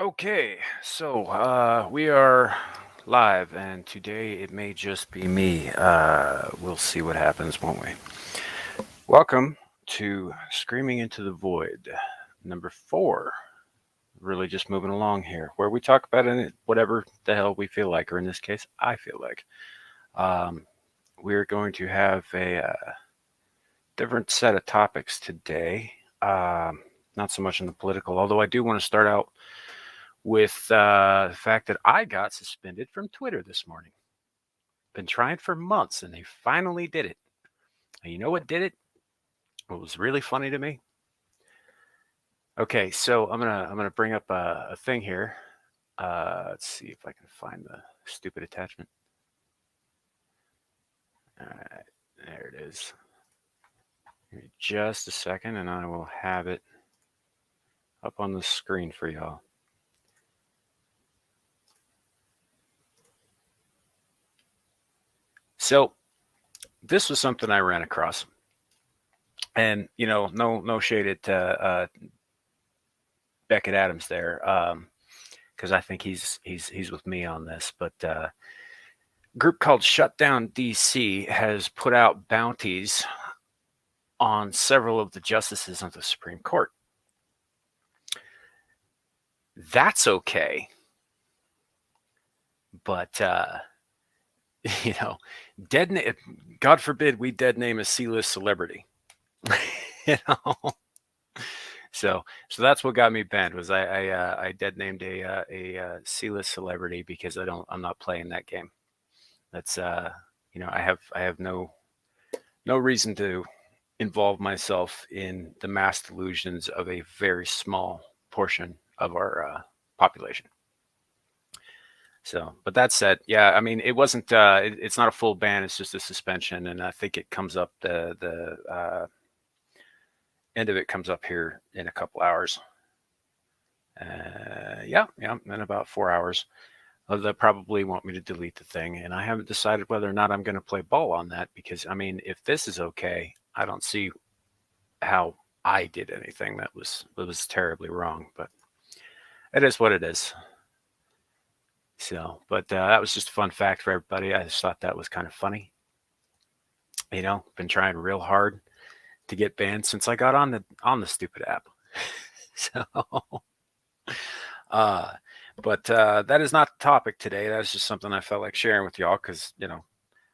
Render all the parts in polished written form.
Okay, so we are live, and today it may just be me. We'll see what happens, won't we? Welcome to Screaming into the Void, number 4. Really just moving along here, where we talk about whatever the hell we feel like, or in this case, I feel like. Um, we're going to have a different set of topics today. Not so much in the political, although I do want to start out with the fact that I got suspended from Twitter this morning. Been trying for months, and they finally did it. And you know what did it? What was really funny to me? Okay, so I'm gonna bring up a thing here. Let's see if I can find the stupid attachment. All right, there it is. Give me just a second, and I will have it up on the screen for y'all. So this was something I ran across, and no shade at Beckett Adams there, because I think he's with me on this. But a group called Shutdown DC has put out bounties on several of the justices of the Supreme Court. That's okay, but God forbid we dead name a C-list celebrity. you know, so that's what got me banned. Was I dead named a C-list celebrity because I'm not playing that game. That's I have no reason to involve myself in the mass delusions of a very small portion of our population. So, but that said, yeah, I mean, it wasn't. It's not a full ban. It's just a suspension, and I think it comes up the end of it comes up here in a couple hours. Yeah, in about 4 hours. They'll probably want me to delete the thing, and I haven't decided whether or not I'm going to play ball on that because, I mean, if this is okay, I don't see how I did anything that was terribly wrong, but it is what it is. So, but that was just a fun fact for everybody. I just thought that was kind of funny. Been trying real hard to get banned since I got on the stupid app. So, but that is not the topic today. That's just something I felt like sharing with y'all because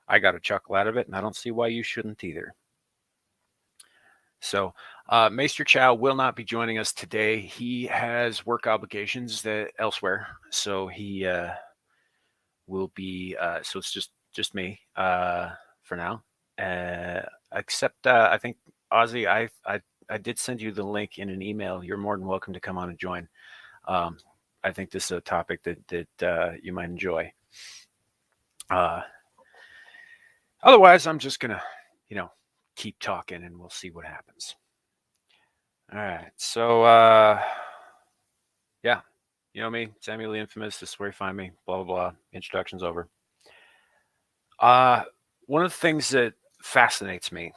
I got a chuckle out of it, and I don't see why you shouldn't either. So, Maesterchow will not be joining us today. He has work obligations elsewhere, so he will be. So it's just me for now. Except I think Ozzy, I did send you the link in an email. You're more than welcome to come on and join. I think this is a topic that you might enjoy. Otherwise, I'm just gonna, keep talking, and we'll see what happens. All right. So, yeah, you know me, Samuel the Infamous. This is where you find me. Blah blah blah. Introduction's over. One of the things that fascinates me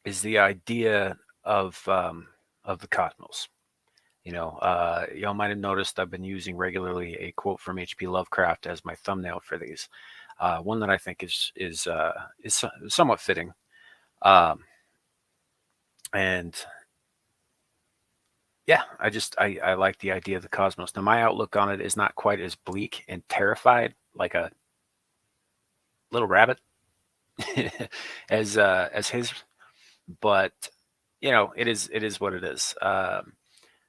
is the idea of the cosmos. Y'all might have noticed I've been using regularly a quote from H.P. Lovecraft as my thumbnail for these. One that I think is somewhat fitting, and yeah, I like the idea of the cosmos. Now, my outlook on it is not quite as bleak and terrified like a little rabbit as his, but it is what it is.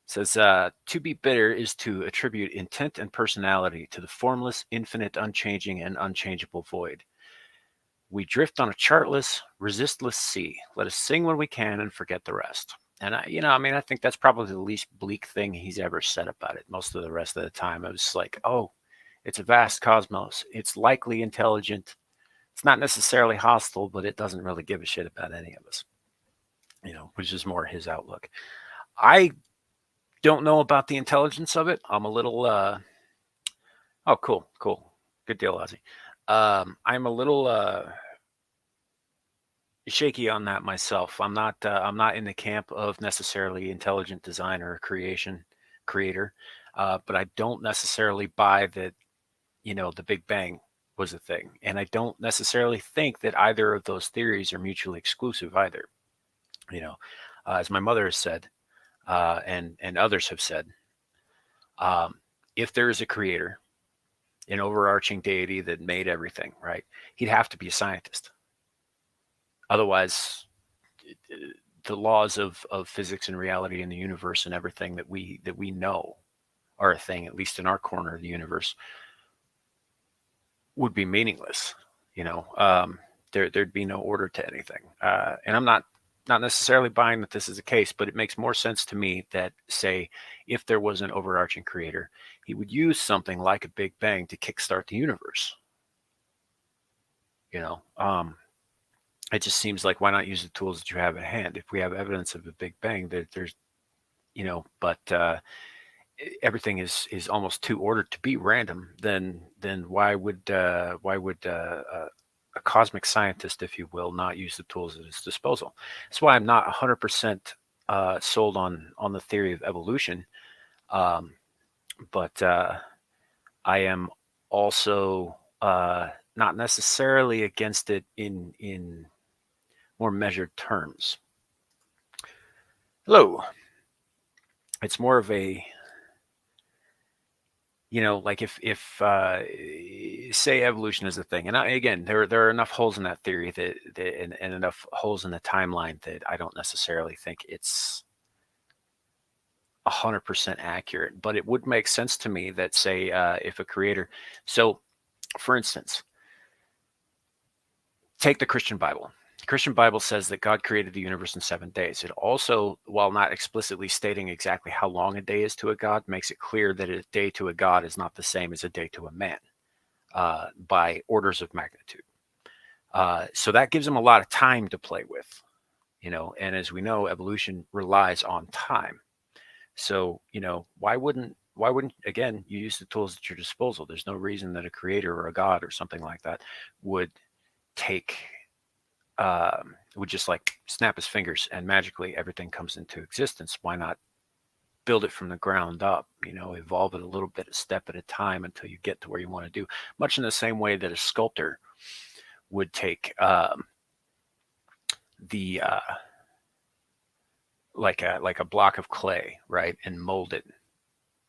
Says to be bitter is to attribute intent and personality to the formless, infinite, unchanging, and unchangeable void. We drift on a chartless, resistless sea. Let us sing when we can and forget the rest. And I think that's probably the least bleak thing he's ever said about it. Most of the rest of the time, I was like, oh, it's a vast cosmos. It's likely intelligent. It's not necessarily hostile, but it doesn't really give a shit about any of us. Which is more his outlook. I don't know about the intelligence of it. I'm a little. Oh, cool. Good deal, Ozzy. I'm a little shaky on that myself. I'm not in the camp of necessarily intelligent design or creation. creator, but I don't necessarily buy that, the Big Bang was a thing. And I don't necessarily think that either of those theories are mutually exclusive either. As my mother has said, and others have said, um, if there is a creator, an overarching deity that made everything, right, he'd have to be a scientist. Otherwise, the laws of physics and reality in the universe and everything that we know are a thing, at least in our corner of the universe, would be meaningless. You know, there'd be no order to anything. And I'm not necessarily buying that this is the case, but it makes more sense to me that, say, if there was an overarching creator, he would use something like a Big Bang to kickstart the universe. You know, it just seems like, why not use the tools that you have at hand? If we have evidence of a Big Bang, there's, but everything is almost too ordered to be random, then why would a cosmic scientist, if you will, not use the tools at his disposal? That's why I'm not 100% sold on the theory of evolution, um, but I am also not necessarily against it in more measured terms. Hello. It's more of a, like, if say evolution is a thing, and again, there are enough holes in that theory and enough holes in the timeline that I don't necessarily think it's 100% accurate. But it would make sense to me that, say, if a creator, so for instance, take the Christian Bible. The Christian Bible says that God created the universe in 7 days. It also, while not explicitly stating exactly how long a day is to a God, makes it clear that a day to a God is not the same as a day to a man, by orders of magnitude. So that gives them a lot of time to play with, and as we know, evolution relies on time. So, why wouldn't again, you use the tools at your disposal? There's no reason that a creator or a God or something like that would take would just like snap his fingers and magically everything comes into existence. Why not build it from the ground up? Evolve it a little bit, a step at a time, until you get to where you want to do. Much in the same way that a sculptor would take the like a block of clay, right, and mold it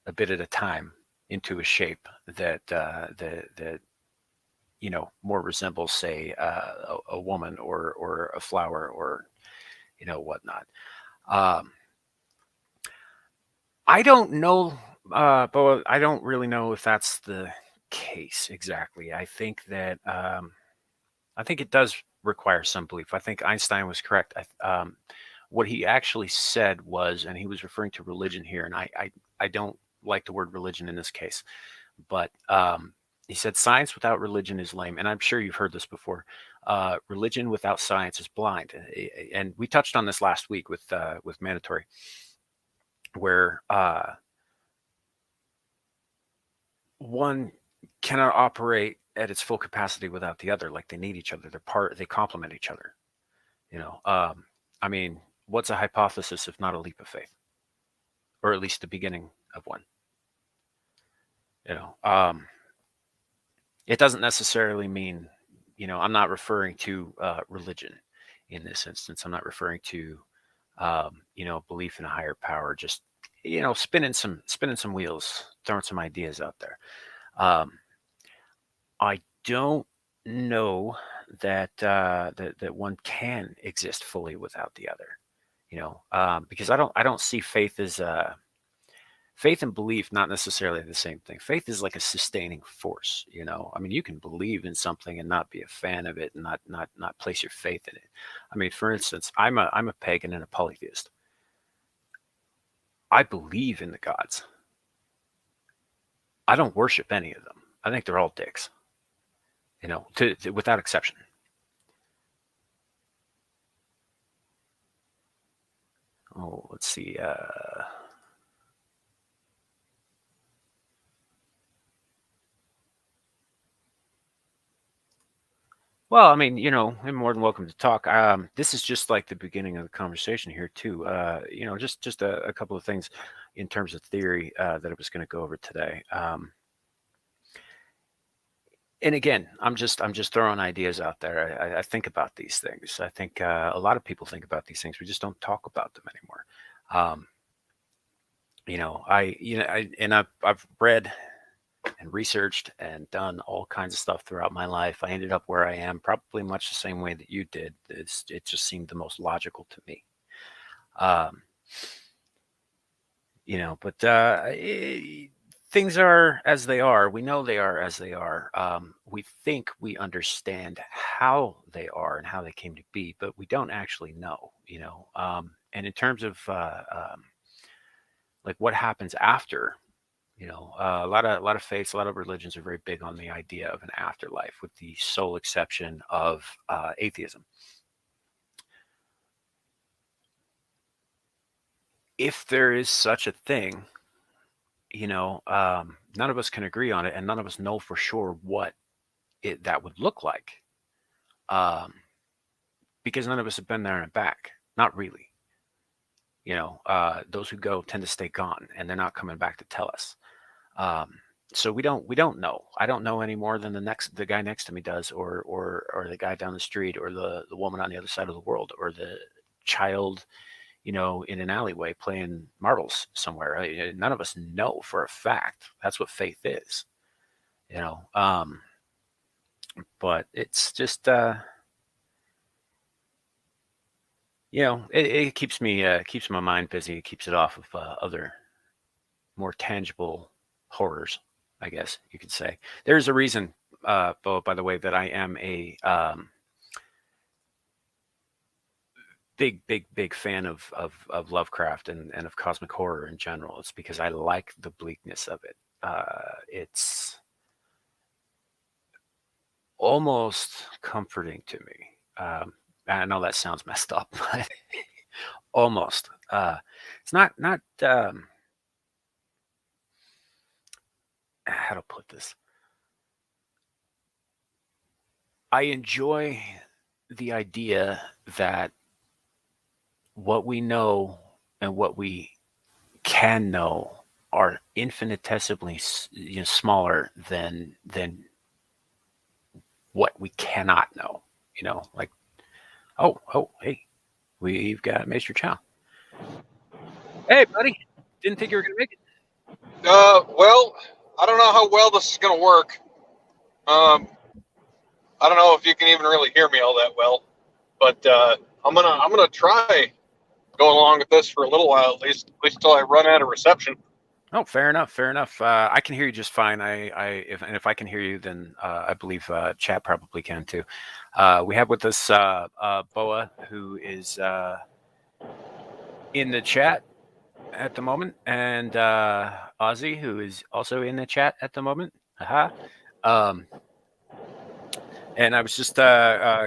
a bit at a time into a shape that more resembles, say, a woman or a flower, or whatnot. Um, I don't know, but I don't really know if that's the case exactly. I think it does require some belief. I think Einstein was correct. What he actually said was, and he was referring to religion here, and I don't like the word religion in this case, but he said science without religion is lame. And I'm sure you've heard this before. Religion without science is blind. And we touched on this last week with Mandatory, where one cannot operate at its full capacity without the other. Like, they need each other. They complement each other. I mean, what's a hypothesis if not a leap of faith, or at least the beginning of one? It doesn't necessarily mean, I'm not referring to religion in this instance. I'm not referring to, belief in a higher power. Just, spinning some wheels, throwing some ideas out there. I don't know that one can exist fully without the other. Because I don't see faith as faith and belief not necessarily the same thing. Faith is like a sustaining force. I mean, you can believe in something and not be a fan of it, and not place your faith in it. I mean, for instance, I'm a pagan and a polytheist. I believe in the gods. I don't worship any of them. I think they're all dicks. Without exception. Oh, let's see. Well, I mean, I'm more than welcome to talk. This is just like the beginning of the conversation here, too. Just a couple of things in terms of theory that I was going to go over today. And again, I'm just throwing ideas out there. I think about these things. I think a lot of people think about these things. We just don't talk about them anymore. Um, I've read and researched and done all kinds of stuff throughout my life. I ended up where I am, probably much the same way that you did. It just seemed the most logical to me. Um, but things are as they are. We know they are as they are. We think we understand how they are and how they came to be, but we don't actually know. And in terms of like what happens after, a lot of faiths, a lot of religions are very big on the idea of an afterlife, with the sole exception of atheism. If there is such a thing, none of us can agree on it, and none of us know for sure what that would look like, um, because none of us have been there and back. Not really. Those who go tend to stay gone, and they're not coming back to tell us. Um, so we don't know. I don't know any more than the guy next to me does, or the guy down the street, or the woman on the other side of the world, or the child, in an alleyway playing marbles somewhere. None of us know for a fact. That's what faith is, you know. But it's just, it keeps my mind busy. It keeps it off of other more tangible horrors, I guess you could say. There's a reason, Bo, by the way, that I am a big fan of Lovecraft and of cosmic horror in general. It's because I like the bleakness of it. It's almost comforting to me. I know that sounds messed up, but almost. It's not how to put this. I enjoy the idea that what we know and what we can know are infinitesimally smaller than what we cannot know. Like, oh, hey, we've got Maesterchow. Hey, buddy, didn't think you were gonna make it. Well, I don't know how well this is going to work. I don't know if you can even really hear me all that well, but I'm gonna try going along with this for a little while, at least till I run out of reception. Oh, fair enough. Fair enough. I can hear you just fine. If I can hear you, then I believe chat probably can too. We have with us Boa, who is in the chat at the moment, and Ozzy, who is also in the chat at the moment. Haha. And I was just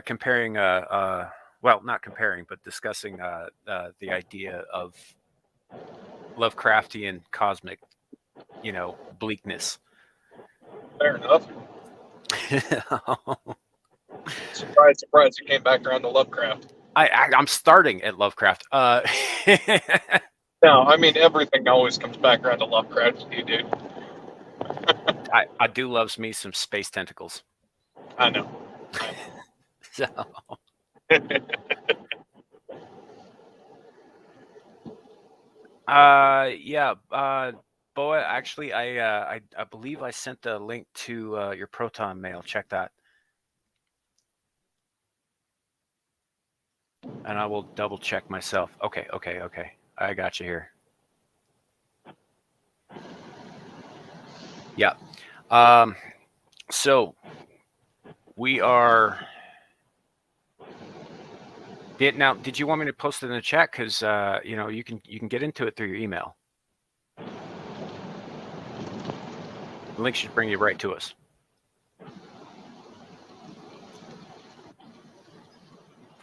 comparing, well, not comparing, but discussing the idea of Lovecraftian cosmic, bleakness. Fair enough. Surprise, surprise! You came back around to Lovecraft. I'm starting at Lovecraft. No, I mean everything always comes back around to Lovecraft. You do. I do loves me some space tentacles. I know. So. Yeah. Boa, actually, I believe I sent the link to your Proton mail. Check that. And I will double check myself. Okay. I got you here. Yeah. So we are. Now, did you want me to post it in the chat? Because you can get into it through your email. The link should bring you right to us.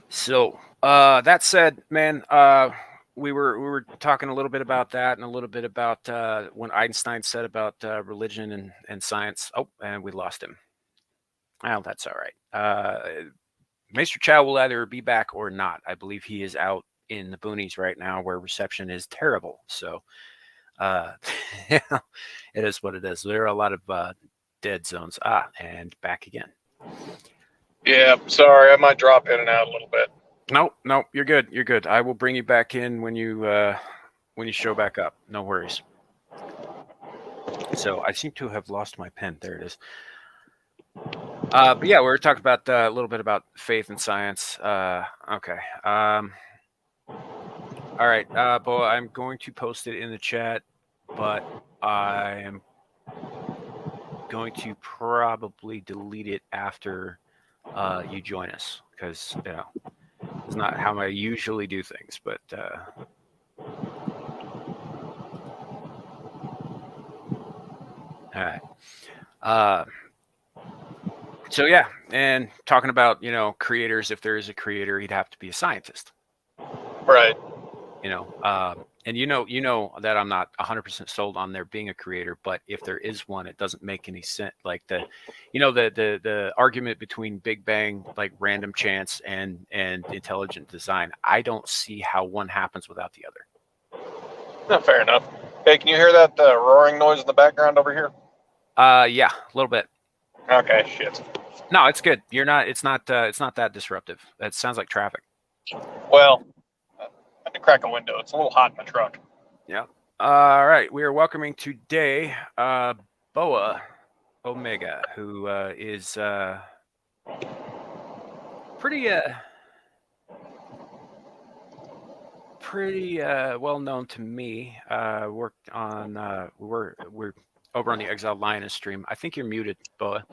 So that said, man, we were talking a little bit about that, and a little bit about what Einstein said about religion and science. Oh, and we lost him. Well, that's all right. Maesterchow will either be back or not. I believe he is out in the boonies right now where reception is terrible. So, it is what it is. There are a lot of dead zones. And back again. Yeah, sorry, I might drop in and out a little bit. No, you're good. You're good. I will bring you back in when you show back up. No worries. So I seem to have lost my pen. There it is. But yeah, we were talking about a little bit about faith and science. Okay. All right, Boa, I'm going to post it in the chat, but I am going to probably delete it after you join us because it's not how I usually do things. But all right. So yeah, and talking about creators. If there is a creator, he'd have to be a scientist, Right. And you know that I'm not 100% sold on there being a creator, but if there is one, it doesn't make any sense. Like the argument between Big Bang, like random chance, and intelligent design. I don't see how one happens without the other. No, fair enough. Hey, can you hear that roaring noise in the background over here? Yeah, a little bit. Okay, shit. No, it's good. It's not that disruptive. That sounds like traffic. Well, I had to crack a window. It's a little hot in the truck. Yeah. All right. We are welcoming today Boa Omega, who is pretty well known to me. Worked on we're over on the Exiled Lioness stream. I think you're muted, Boa.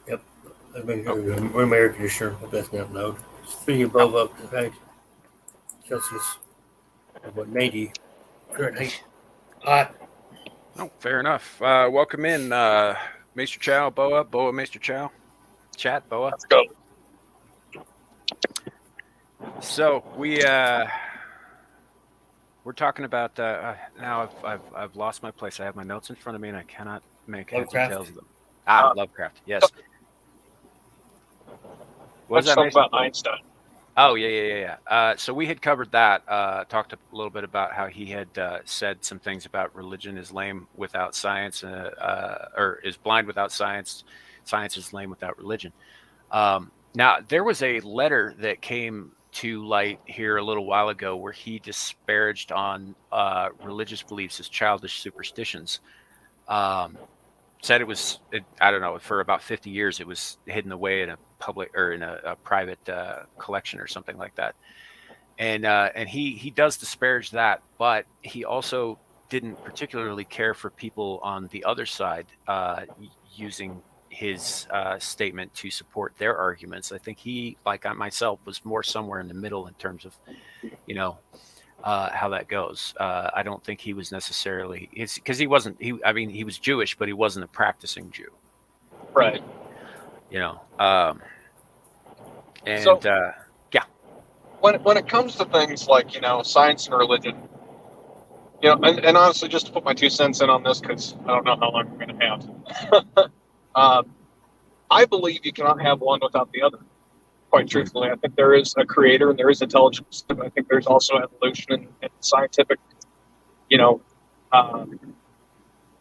Yep. I've been we're married conditioner. Hope that's not loud. Speaking of above up tonight. Celsius. About 90 current height. Hot. Oh, fair enough. Welcome in, Maesterchow, Boa Maesterchow. Chat, Boa. Let's go. So we're talking about now. I've lost my place. I have my notes in front of me, and I cannot make heads or tails of them. Lovecraft. Yes. What's something about Einstein? Oh yeah. So we had covered that. Talked a little bit about how he had said some things about religion is lame without science, or is blind without science. Science is lame without religion. Now there was a letter that came to light here a little while ago where he disparaged on religious beliefs as childish superstitions. Said I don't know, for about 50 years it was hidden away in a public or in a private collection or something like that. And he does disparage that, but he also didn't particularly care for people on the other side using his statement to support their arguments. I think he, like I myself, was more somewhere in the middle in terms of, how that goes. I don't think he was necessarily, because he wasn't. He was Jewish, but he wasn't a practicing Jew. Right. And so, yeah. When it comes to things like science and religion, and honestly, just to put my 2 cents in on this, because I don't know how long we're going to have. I believe you cannot have one without the other. Quite truthfully, I think there is a creator and there is intelligence. And I think there's also evolution and scientific,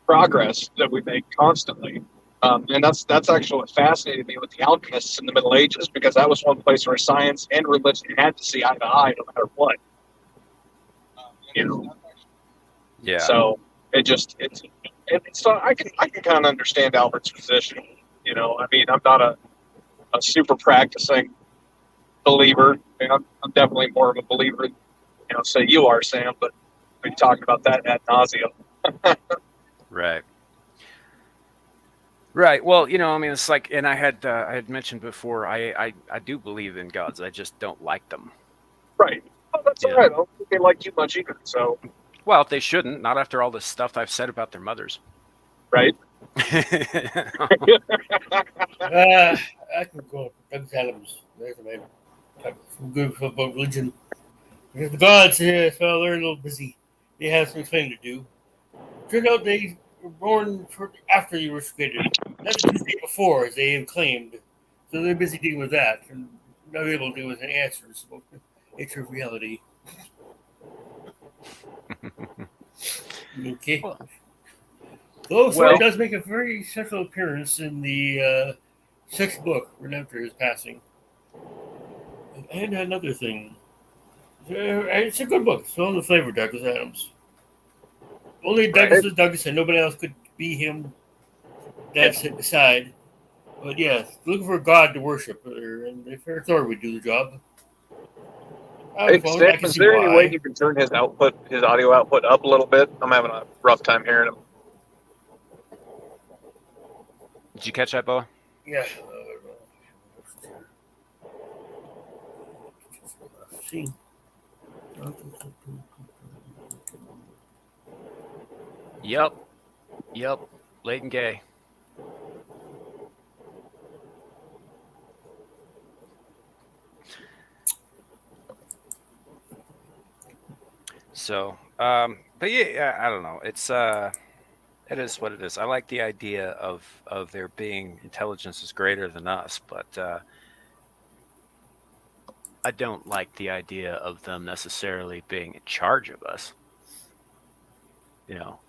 progress that we make constantly. And that's actually what fascinated me with the alchemists in the Middle Ages, because that was one place where science and religion had to see eye to eye no matter what. Yeah. So so I can kind of understand Albert's position. I'm not a super practicing believer. I'm definitely more of a believer than, say you are, Sam, but we've been talking about that ad nauseum. Right. Well, it's like, and I had mentioned before, I do believe in gods. I just don't like them. Right. Well, that's all right. I don't think they like you much either. So. Well, they shouldn't. Not after all the stuff I've said about their mothers. Right. I can go Doug Adams. There's a man. Some good about religion. Because the gods, they're a little busy. They have some explaining to do. Turned out they were born after you were created, That's what they before, as they have claimed. So they're busy dealing with that and not able to deal with the answers. Nature of reality. Okay. Well- Though Thor Well- does make a very special appearance in the sixth book, right after his passing. And another thing. It's a good book. It's all the flavor, Douglas Adams. Only Douglas is Douglas, and nobody else could be him. That's it aside. But yeah, looking for a god to worship, and if Thor would do the job. Hey, Steph, is there any way you can turn his audio output up a little bit? I'm having a rough time hearing him. Did you catch that, Boa? Yeah. See. Yep. Leighton Gay. So, but yeah, I don't know. It is what it is. I like the idea of there being intelligences greater than us, but I don't like the idea of them necessarily being in charge of us.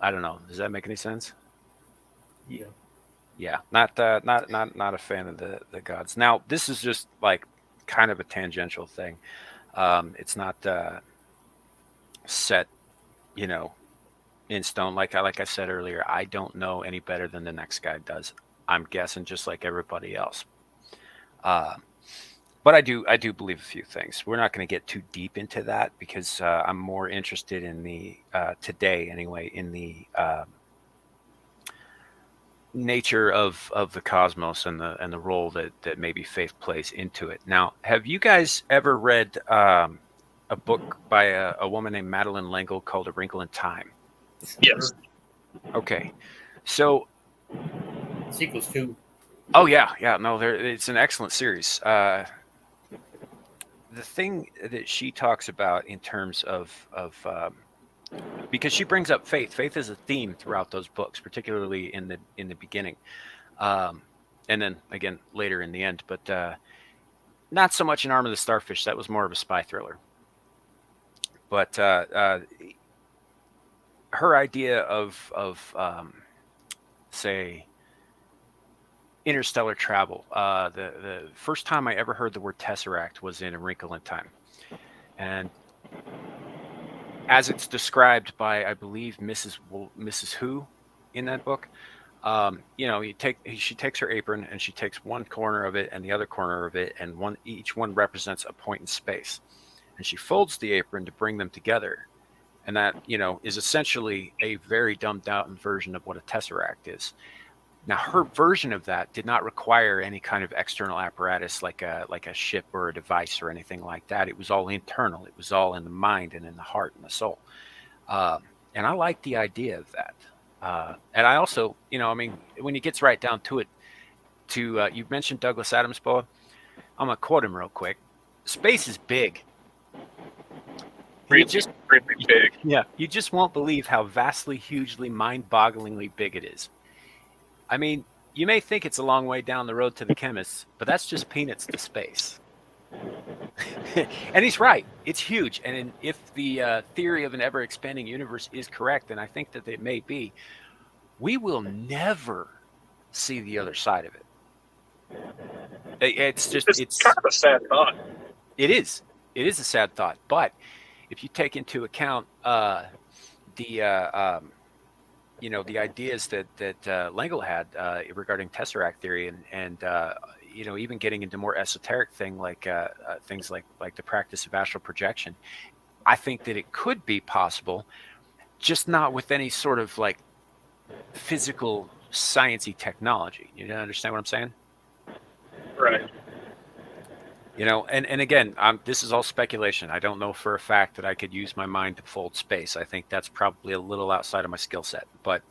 I don't know. Does that make any sense? Yeah. Yeah, not a fan of the gods. Now, this is just like kind of a tangential thing. It's not set, in stone. Like I said earlier, I don't know any better than the next guy does. I'm guessing just like everybody else. But I do believe a few things. We're not going to get too deep into that because I'm more interested in the today anyway in the nature of the cosmos and the role that maybe faith plays into it. Now, have you guys ever read a book by a woman named Madeleine L'Engle called A Wrinkle in Time? Yes. Okay, so Sequels too. oh yeah, no, it's an excellent series. The thing that she talks about in terms of because she brings up faith. Faith is a theme throughout those books, particularly in the beginning, and then again later in the end. But not so much in Arm of the Starfish. That was more of a spy thriller. But her idea of say interstellar travel. The first time I ever heard the word tesseract was in A Wrinkle in Time, and as it's described by, I believe, Mrs. Who in that book, she takes her apron and she takes one corner of it and the other corner of it, and each one represents a point in space, and she folds the apron to bring them together, and that is essentially a very dumbed down version of what a tesseract is. Now, her version of that did not require any kind of external apparatus like a ship or a device or anything like that. It was all internal. It was all in the mind and in the heart and the soul. And I like the idea of that. And I also, when it gets right down to it, you mentioned Douglas Adams, Boa. I'm going to quote him real quick. Space is big. Really big. Yeah, you just won't believe how vastly, hugely, mind-bogglingly big it is. I mean, you may think it's a long way down the road to the chemists, but that's just peanuts to space. And he's right. It's huge. And if the theory of an ever-expanding universe is correct, and I think that it may be, we will never see the other side of it. It's kind of a sad thought. It is. It is a sad thought. But if you take into account the ideas that L'Engle had regarding tesseract theory, and even getting into more esoteric things like the practice of astral projection, I think that it could be possible, just not with any sort of like physical sciencey technology. You understand what I'm saying? Right. And again, this is all speculation. I don't know for a fact that I could use my mind to fold space. I think that's probably a little outside of my skill set. But,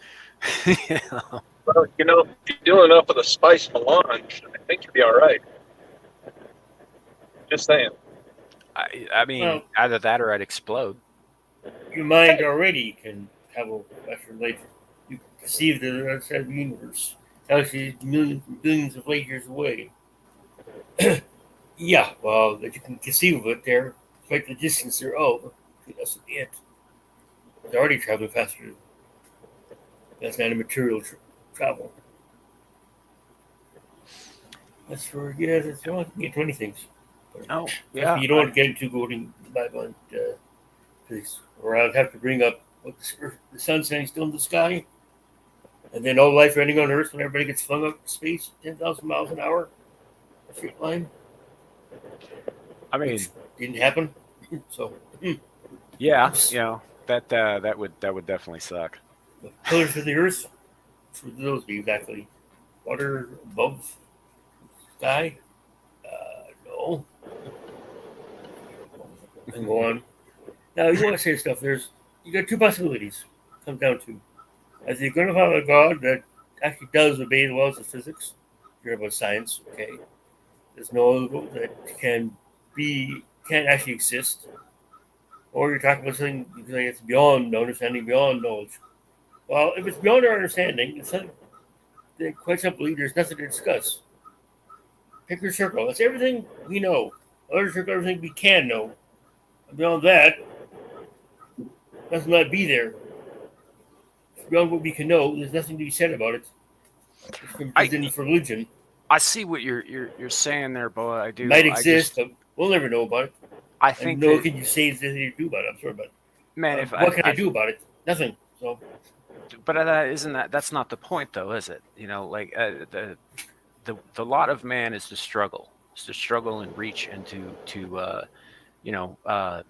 Well, if you're doing enough of the spice melange, I think you'll be all right. Just saying. I mean, either that or I'd explode. Your mind already can have a relation. You perceive the outside of the universe. Galaxies millions and billions of light years away. Yeah, well, that you can conceive of it there, quite the distance they're of between us and it. They're already traveling faster. That's not a material travel. That's for, yeah, that's, well, you can get 20 things. Oh, Trust yeah. me, you don't want to get into going by physics, or I'd have to bring up what the sun standing still in the sky, and then all life ending on Earth when everybody gets flung up to space 10,000 miles an hour, a straight line, I mean, which didn't happen. So, yeah, oops. that would definitely suck. The pillars of the Earth, what would those be exactly? Water above sky? No. And go on. Now, you want to say stuff. You got two possibilities. Comes down to, as you're going to follow a God that actually does obey the laws of physics, you're about science, okay? There's no other world that can't actually exist. Or you're talking about something that's beyond understanding, beyond knowledge. Well, if it's beyond our understanding, then quite simply, there's nothing to discuss. Pick your circle. That's everything we know. Other circle, everything we can know. And beyond that, nothing might be there. Beyond what we can know, there's nothing to be said about it. I It's for religion. I see what you're saying there, Boa. I It do. might exist, but we'll never know about it. I And think no, that, can you say there's anything to do about it? I'm sorry, but man, if what can I do about it? Nothing. So, but that isn't that's not the point, though, is it? Like the lot of man is to struggle, and reach and to you know uh,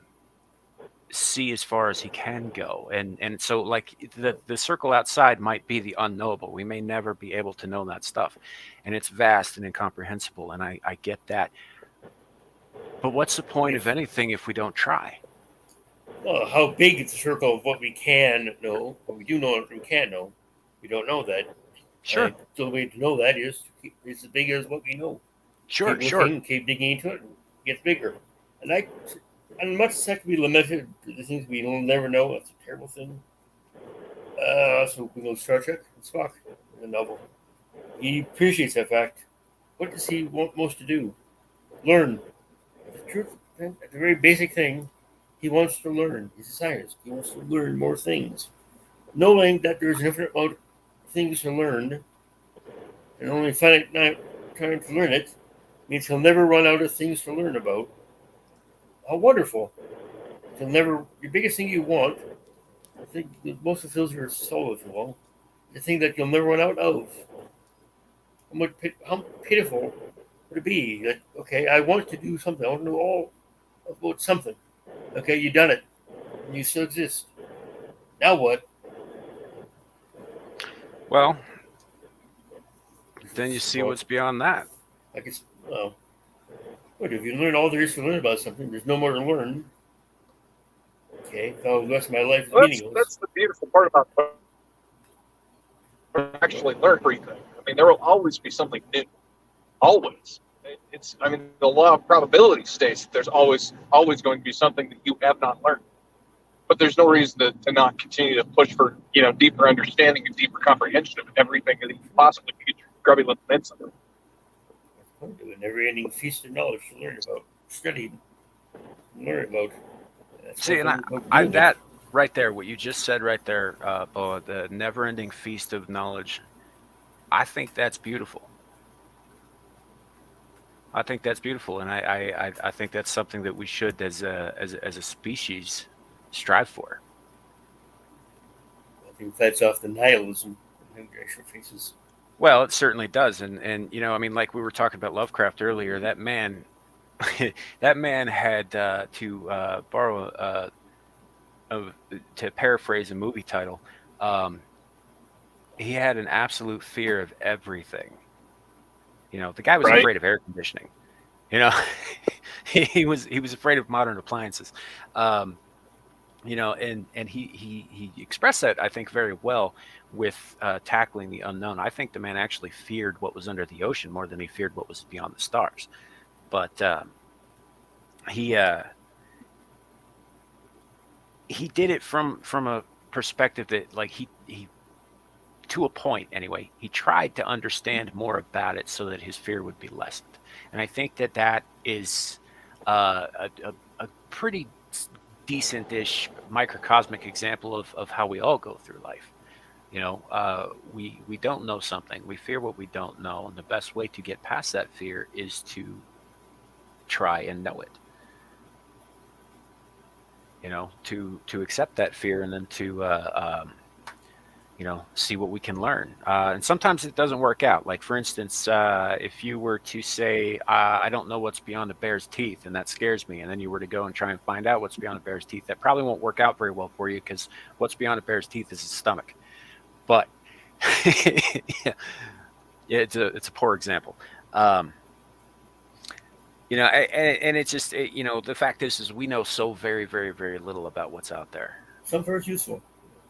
see as far as he can go, and so like the circle outside might be the unknowable. We may never be able to know that stuff, and it's vast and incomprehensible, and I get that. But what's the point of anything if we don't try? well, how big is the circle of what we can know? What we do know, what we can know. We don't know that. Sure, And the only way to know that is it's as big as what we know. sure, Keep sure. looking, keep digging into it, and it gets bigger. And much as that can be limited to the things we will never know, that's a terrible thing. So we know Star Trek and Spock in the novel. He appreciates that fact. What does he want most to do? Learn. The truth, the very basic thing, he wants to learn. He's a scientist. He wants to learn more things. Knowing that there's an infinite amount of things to learn, and only finite time to learn it, means he'll never run out of things to learn about. How wonderful! He'll never. The biggest thing you want, I think, most fulfills your soul, if you will, the thing that you'll never run out of. How pitiful would it be that, okay, I want to do something. I want to know all about something. Okay, you've done it. And you still exist. Now what? Well, then you see what's beyond that. I guess, well, what, if you learn all there is to learn about something, there's no more to learn. Okay, so the rest of my life is Well, meaningless. that's the beautiful part about actually learn everything. I mean, there will always be something new. Always. I mean, the law of probability states that there's always going to be something that you have not learned. But there's no reason to not continue to push for, deeper understanding and deeper comprehension of everything that you possibly can get your grubby little mitts under. A never-ending feast of knowledge to learn about, study, learn about. See, and that right there, what you just said right there, Boa, the never-ending feast of knowledge, I think that's beautiful. I think that's beautiful, and I think that's something that we should, as a species, strive for. I think that's off the nihilism in racial faces. Well, it certainly does, and I mean, like we were talking about Lovecraft earlier, that man, that man had to borrow to paraphrase a movie title. He had an absolute fear of everything. The guy was Right. afraid of air conditioning. He was afraid of modern appliances. And he expressed that, I think, very well with tackling the unknown. I think the man actually feared what was under the ocean more than he feared what was beyond the stars. But he did it from a perspective that, like, he to a point anyway, he tried to understand more about it so that his fear would be lessened. And I think that is a pretty decent-ish microcosmic example of how we all go through life. We don't know something. We fear what we don't know, and the best way to get past that fear is to try and know it. To accept that fear, and then to see what we can learn. And sometimes it doesn't work out. Like, for instance, if you were to say, I don't know what's beyond a bear's teeth, and that scares me, and then you were to go and try and find out what's beyond a bear's teeth, that probably won't work out very well for you, because what's beyond a bear's teeth is his stomach. But yeah, it's a poor example. And it's just, the fact is we know so very, very, very little about what's out there. Some very useful.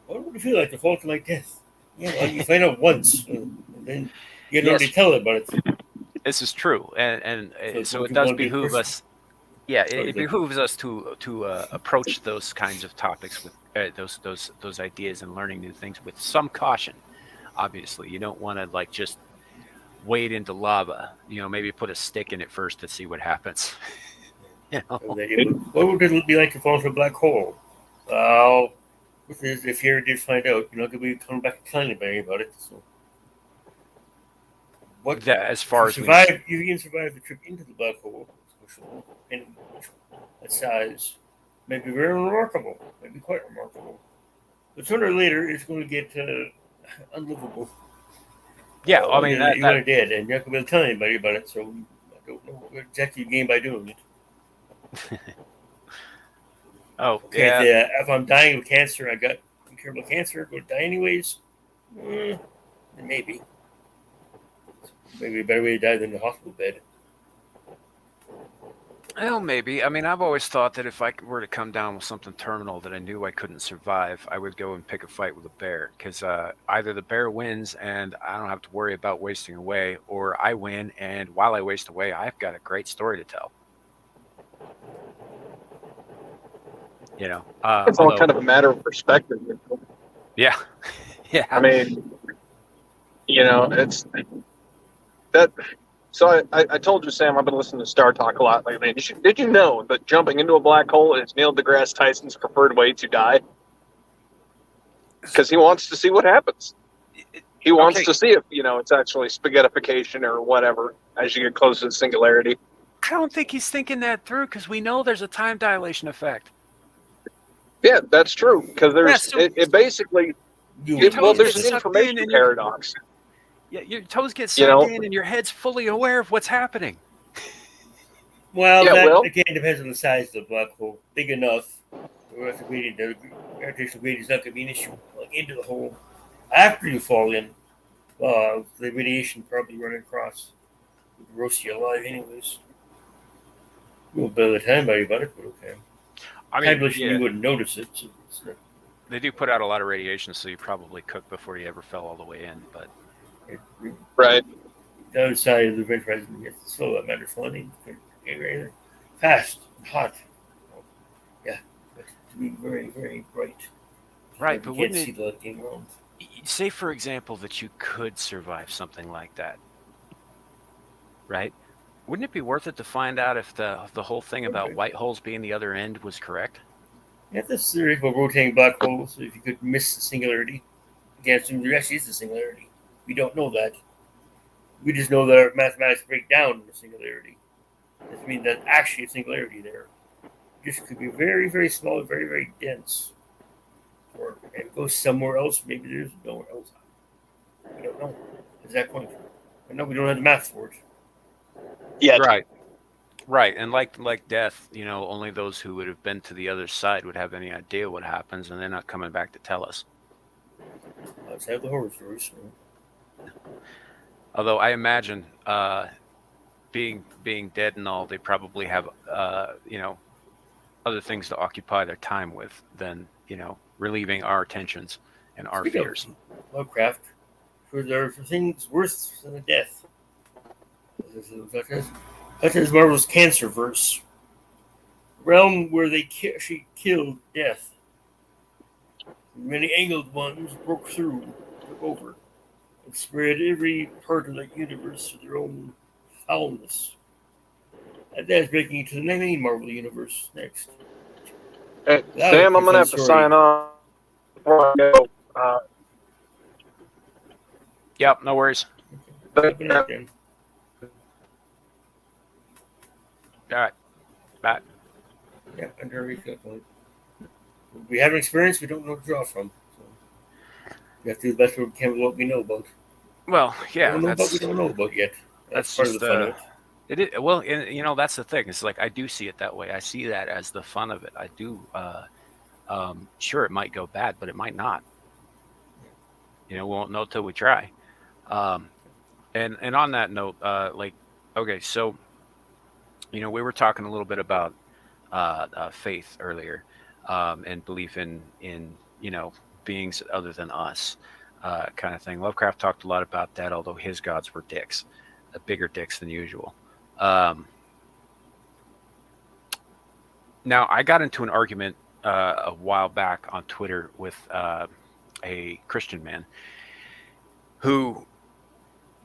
What would it feel like to fall to like death? Yeah, well, you find out once, and then you can already tell about it. This is true, and so it does behoove us. Yeah, it behooves us to approach those kinds of topics with those ideas and learning new things with some caution. Obviously, you don't want to just wade into lava. Maybe put a stick in it first to see what happens. What would it be like to fall into a black hole? Well, if you ever did find out, could we come back and tell anybody about it? So, as far as you can survive the trip into the black hole, and that size, may be very remarkable, maybe quite remarkable. But sooner or later, it's going to get unlivable. Yeah, I mean, you're going to dead, and you're not going to be able to tell anybody about it. So I don't know what exactly you gain by doing it. Oh, yeah. If I'm dying of cancer, I got incurable cancer, I'm going to die anyways. Then maybe a better way to die than in a hospital bed. Well, maybe. I mean, I've always thought that if I were to come down with something terminal that I knew I couldn't survive, I would go and pick a fight with a bear, because either the bear wins and I don't have to worry about wasting away, or I win, and while I waste away, I've got a great story to tell. It's all kind of a matter of perspective. Yeah. Yeah. I mean, it's that. So I told you, Sam, I've been listening to Star Talk a lot lately. Did you know that jumping into a black hole is Neil deGrasse Tyson's preferred way to die? Because he wants to see what happens. He wants to see if, it's actually spaghettification or whatever as you get close to the singularity. I don't think he's thinking that through, because we know there's a time dilation effect. Yeah, that's true. Because there's it basically there's an information paradox. Yeah, your toes get sucked in, and your head's fully aware of what's happening. Well, that again depends on the size of the black hole. Big enough, the gravitational gradient is not going to be an issue. Like into the hole, after you fall in, the radiation probably running across would roast you alive, anyways. You won't build a time by about it, but okay. I mean, you wouldn't notice it. So they do put out a lot of radiation, so you probably cooked before you ever fell all the way in. But right, the other side of the event horizon gets slow. That matter flooding, fast, hot. Yeah, but to be very, very bright. Right, but wouldn't see the game around. Say, for example, that you could survive something like that, right? Wouldn't it be worth it to find out if the whole thing about white holes being the other end was correct? Yeah, this theory about rotating black holes, so if you could miss the singularity, again, there actually is the singularity. We don't know that. We just know that our mathematics break down the singularity. This means that actually a singularity there. Just could be very, very small, very, very dense. Or it goes somewhere else. Maybe there's nowhere else. We don't know. At that point. I know we don't have the math for it. Yeah. Right. And like death, only those who would have been to the other side would have any idea what happens, and they're not coming back to tell us. Let's have the horror stories. Although I imagine being dead and all, they probably have other things to occupy their time with than relieving our tensions and our fears. Lovecraft, for there are things worse than the death. Such as Marvel's Cancer verse, realm where they she killed death. Many angled ones broke through, took over. and spread every part of that universe to their own foulness. And that's breaking into the main Marvel universe next. Hey, That was a Sam, I'm pretty gonna fun have to story. sign off before I go. Yep, no worries. Okay. Have a nice day. All right, bye. Yeah, under good point. We have an experience we don't know to draw from. So we have to do the best we can with what we know about. Well, We yeah, don't know about we don't know about yet. That's part of just the fun of it. it is, well, and that's the thing. It's like I do see it that way. I see that as the fun of it. I do. Sure, it might go bad, but it might not. We won't know till we try. Um, and on that note, okay, so we were talking a little bit about faith earlier, and belief in beings other than us, kind of thing. Lovecraft talked a lot about that, although his gods were dicks, bigger dicks than usual. Now, I got into an argument a while back on Twitter with a Christian man who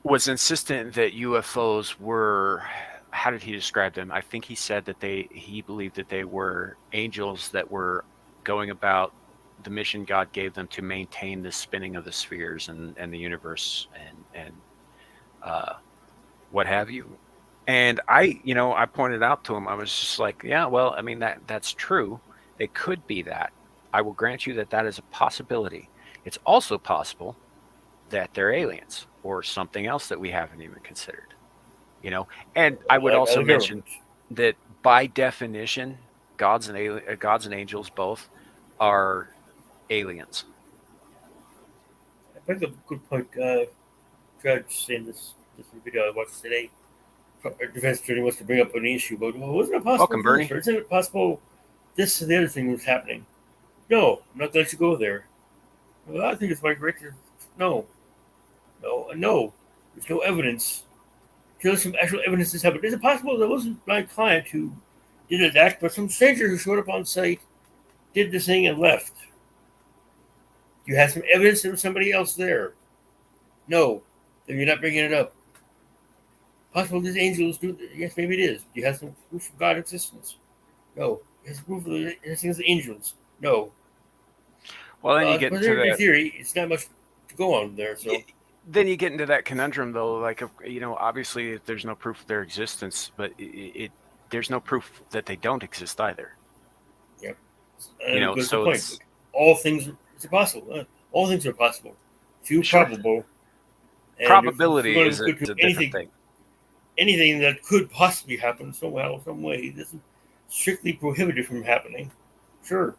was insistent that UFOs were, how did he describe them? I think he said that he believed that they were angels that were going about the mission God gave them to maintain the spinning of the spheres and the universe and what have you. And I pointed out to him, I was just like, yeah, well, I mean, that's true. They could be that. I will grant you that that is a possibility. It's also possible that they're aliens or something else that we haven't even considered. And I would Like also other mention governments. that by definition, gods and angels both are aliens. I think a good point. Judge in this video I watched today. Defense attorney wants to bring up an issue, but well, wasn't it possible Welcome, for this, Bernie. or isn't it possible this and the other thing was happening? No, I'm not going to let you go there. Well, I think it's my director. No, no. There's no evidence. There's some actual evidence this happened. Is it possible that it wasn't my client who did an act, but some stranger who showed up on site, did the thing, and left? You have some evidence there was somebody else there. No, then you're not bringing it up. Possible these angels do. Yes, maybe it is. Do you have some proof of God's existence? No. Has proof of the existence of angels? No. Well, then you get But into their that. theory, it's not much to go on there. So Then you get into that conundrum, though. Like, obviously, there's no proof of their existence, but there's no proof that they don't exist either. yeah, and that's the So point. All things are possible. All things are possible. Few Sure. probable. And if Probability we're is going to a different thing. anything that could possibly happen somehow, some way, this is strictly prohibited from happening. Sure,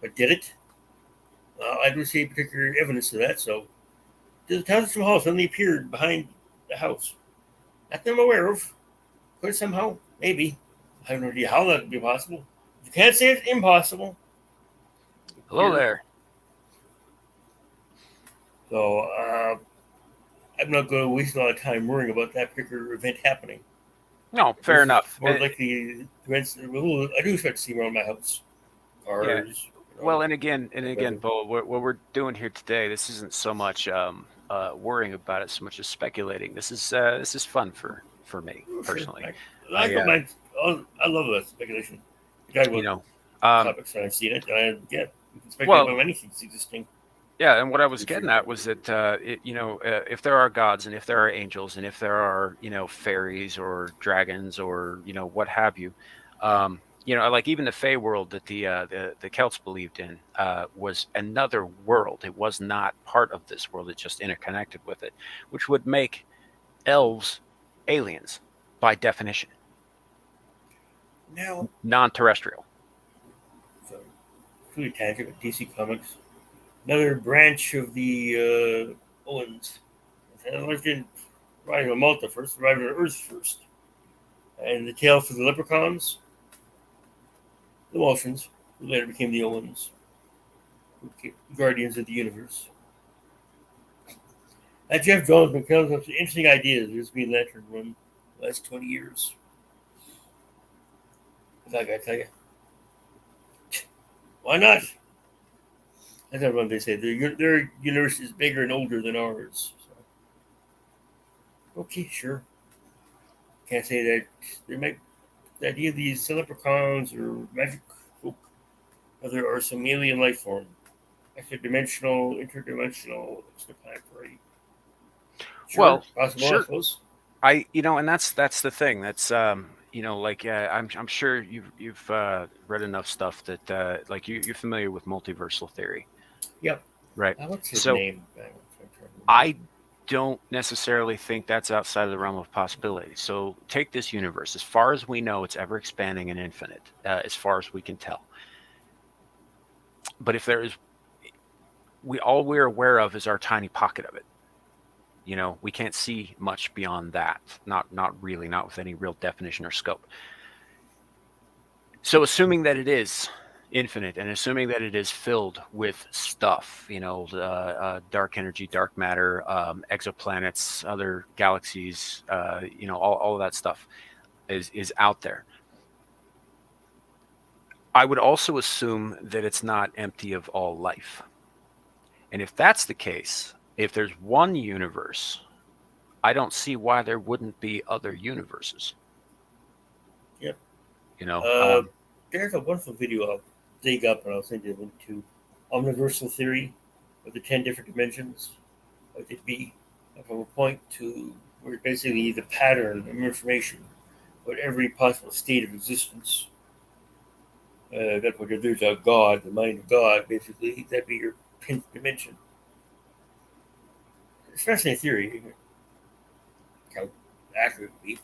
but did it? I don't see any particular evidence of that. So, the Townsend Hall suddenly appeared behind the house. Not that I'm aware of. Could somehow, maybe. I have no idea how that would be possible. You can't say it's impossible. Hello Here. there. So, I'm not going to waste a lot of time worrying about that particular event happening. No, fair enough. More likely events. I do expect to see around my house. Cars. Yeah. Well, and again, whatever. Bo, what we're doing here today, this isn't so much worrying about it, so much as speculating. This is fun for me personally. Sure. I don't mind. I love that speculation. You talk about topics that I've seen it. You can speculate about anything that's existing. Yeah, and what I was getting at was that if there are gods and if there are angels and if there are fairies or dragons or what have you, like even the Fey world that the Celts believed in was another world. It was not part of this world. It just interconnected with it, which would make elves aliens by definition. Now, non-terrestrial. So, truly tangent with DC Comics. Another branch of the Omens. Lived in arrived on Malta first, arrived on Earth first. And the tale for the leprechauns, the Martians, who later became the Omens, guardians of the universe. And Jeff Jones been coming up with some interesting ideas. There's Green Lantern run the last 20 years. What's I gotta tell you? Why not? That's not what they say. Their universe is bigger and older than ours. So Okay, sure. Can't say that there might the idea of these leprechauns or magic folk. There are some alien life form, extra-dimensional, interdimensional, extraplanetary. Sure, Well, possible, I sure. suppose. And that's the thing. That's like I'm sure you've read enough stuff that like you're familiar with multiversal theory, Yep. right? What's his So name? I'm trying to remember. I don't necessarily think that's outside of the realm of possibility. So take this universe. As far as we know, it's ever expanding and infinite, as far as we can tell. But if there is, all we're aware of is our tiny pocket of it. We can't see much beyond that. Not really, not with any real definition or scope. So assuming that it is infinite and assuming that it is filled with stuff, dark energy, dark matter, exoplanets, other galaxies, all of that stuff is out there. I would also assume that it's not empty of all life. And if that's the case, if there's one universe, I don't see why there wouldn't be other universes. Yep. You know, Uh, um, there's a wonderful video I'll dig up and I'll send you a link to Omniversal Theory of the 10 different dimensions. Like it'd be from a point to where basically the pattern of information about every possible state of existence. That's what there's a God, the mind of God, basically. That'd be your 10th dimension. It's a fascinating theory. How accurate it would be.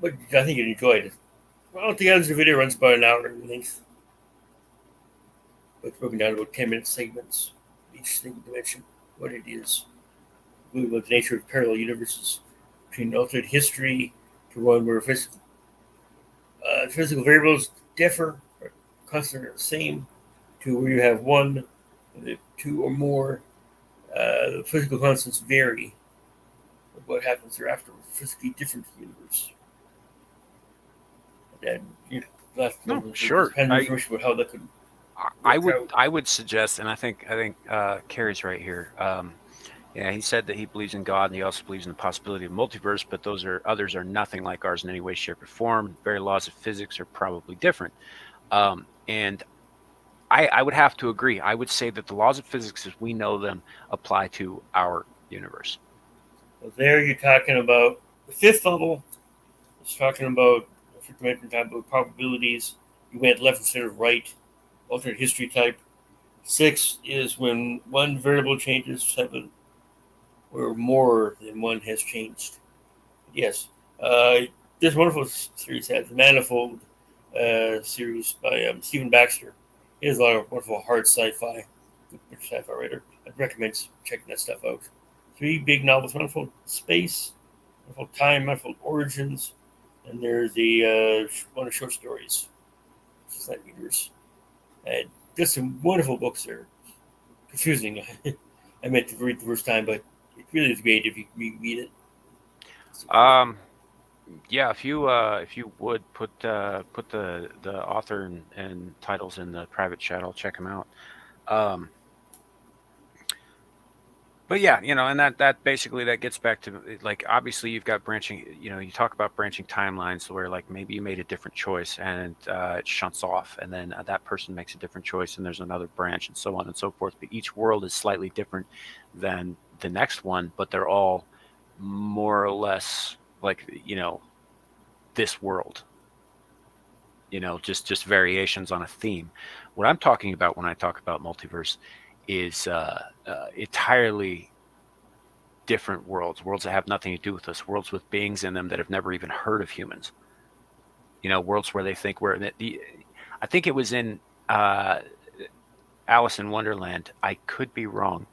But I think you'd enjoy it. Well, the other video runs about an hour in length. But it's broken down about 10-minute segments, each single dimension, what it is, including about the nature of parallel universes, between alternate history to one where physical variables differ, or constantly are the same, to where you have one, two, or more physical constants vary. What happens thereafter with a physically different universe? And that's no, there's sure. kind of information about how that could I work would out. I would suggest, and I think Carrie's right here. Yeah, he said that he believes in God, and he also believes in the possibility of multiverse, but others are nothing like ours in any way, shape, or form. Very laws of physics are probably different. And I would have to agree. I would say that the laws of physics, as we know them, apply to our universe. So there you're talking about the fifth level. It's talking about fifth dimension time about probabilities. You went left instead of right. Alternate history type. Six is when one variable changes. Seven, where more than one has changed. Yes. This wonderful series has the Manifold series by Stephen Baxter. He has a lot of wonderful hard sci-fi. Good sci-fi writer. I'd recommend checking that stuff out. Three big novels: Manifold Space, Manifold Time, Manifold Origins, and there's the one of short stories. Slight readers. And just some wonderful books there. Confusing. I meant to read the first time, but it really is great if you reread it. Um, yeah, if you would put the author and titles in the private chat, I'll check them out. Um, but yeah, and that basically that gets back to like obviously you've got branching. You talk about branching timelines where like maybe you made a different choice and it shunts off, and then that person makes a different choice, and there's another branch, and so on and so forth. But each world is slightly different than the next one, but they're all more or less like this world. Just variations on a theme. What I'm talking about when I talk about multiverse is entirely different worlds that have nothing to do with us, worlds with beings in them that have never even heard of humans. Worlds where they think I think it was in uh, Alice in Wonderland. I could be wrong.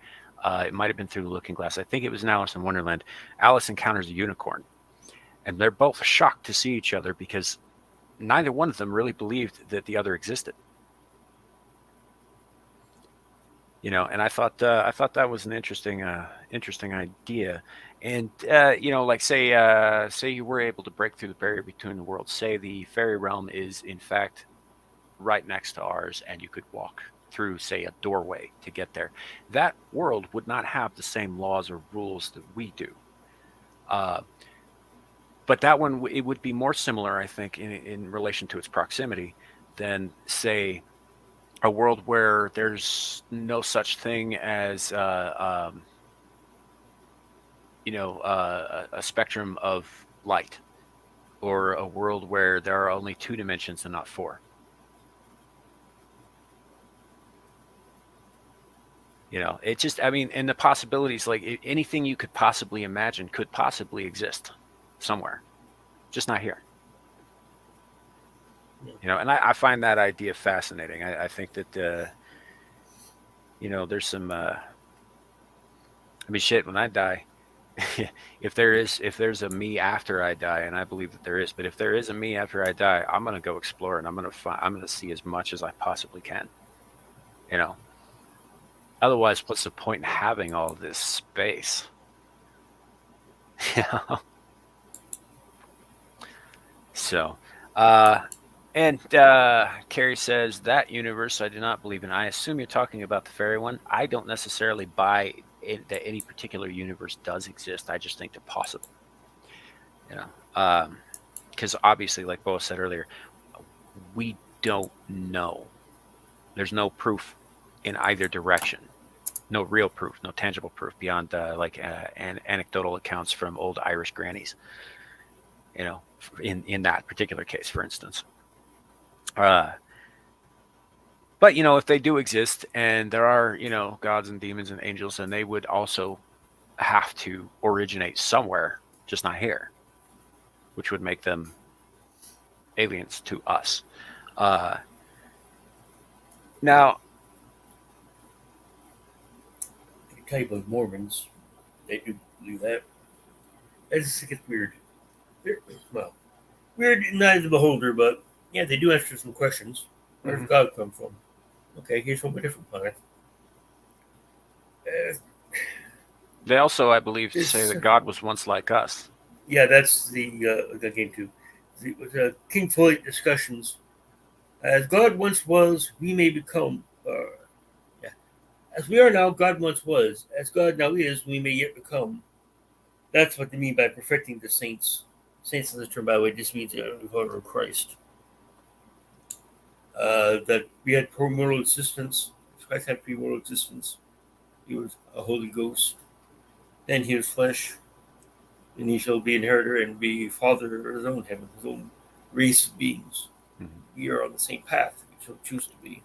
It might have been through the Looking Glass. I think it was in Alice in Wonderland. Alice encounters a unicorn, and they're both shocked to see each other because neither one of them really believed that the other existed. And I thought that was an interesting idea. And like say you were able to break through the barrier between the worlds. Say the fairy realm is in fact right next to ours, and you could walk through, say, a doorway to get there. That world would not have the same laws or rules that we do. But that one, it would be more similar, I think, in relation to its proximity than, say, a world where there's no such thing as a spectrum of light, or a world where there are only 2 dimensions and not 4. It just, I mean, and the possibilities, like anything you could possibly imagine could possibly exist somewhere, just not here. And I find that idea fascinating. I think that there's some I mean, shit, when I die, if there's a me after I die, and I believe that there is, but if there is a me after I die, I'm gonna go explore, and I'm gonna see as much as I possibly can. Otherwise, what's the point in having all this space? So, and Carrie says, that universe I do not believe in. I assume you're talking about the fairy one. I don't necessarily buy that any particular universe does exist. I just think they're possible. Because obviously, like Bo said earlier, we don't know. There's no proof in either direction. No real proof, no tangible proof beyond anecdotal accounts from old Irish grannies. In that particular case, for instance. But if they do exist, and there are gods and demons and angels, and they would also have to originate somewhere, just not here, which would make them aliens to us. Now, I tell you about Mormons. They do believe that. It just gets weird. Well, weird in the eye of the beholder, but yeah, they do answer some questions. Where does God come from? Okay, he's from a different planet. They also, I believe, say that God was once like us. Yeah, that's the game too. The King Floyd discussions. As God once was, we may become. As we are now, God once was. As God now is, we may yet become. That's what they mean by perfecting the saints. Saints in the term, by the way, just means the follower of Christ. That we had pre-mortal existence. Christ had pre-mortal existence. He was a Holy Ghost. Then he was flesh. And he shall be inheritor and be father of his own heaven, his own race of beings. Mm-hmm. We are on the same path. We shall choose to be.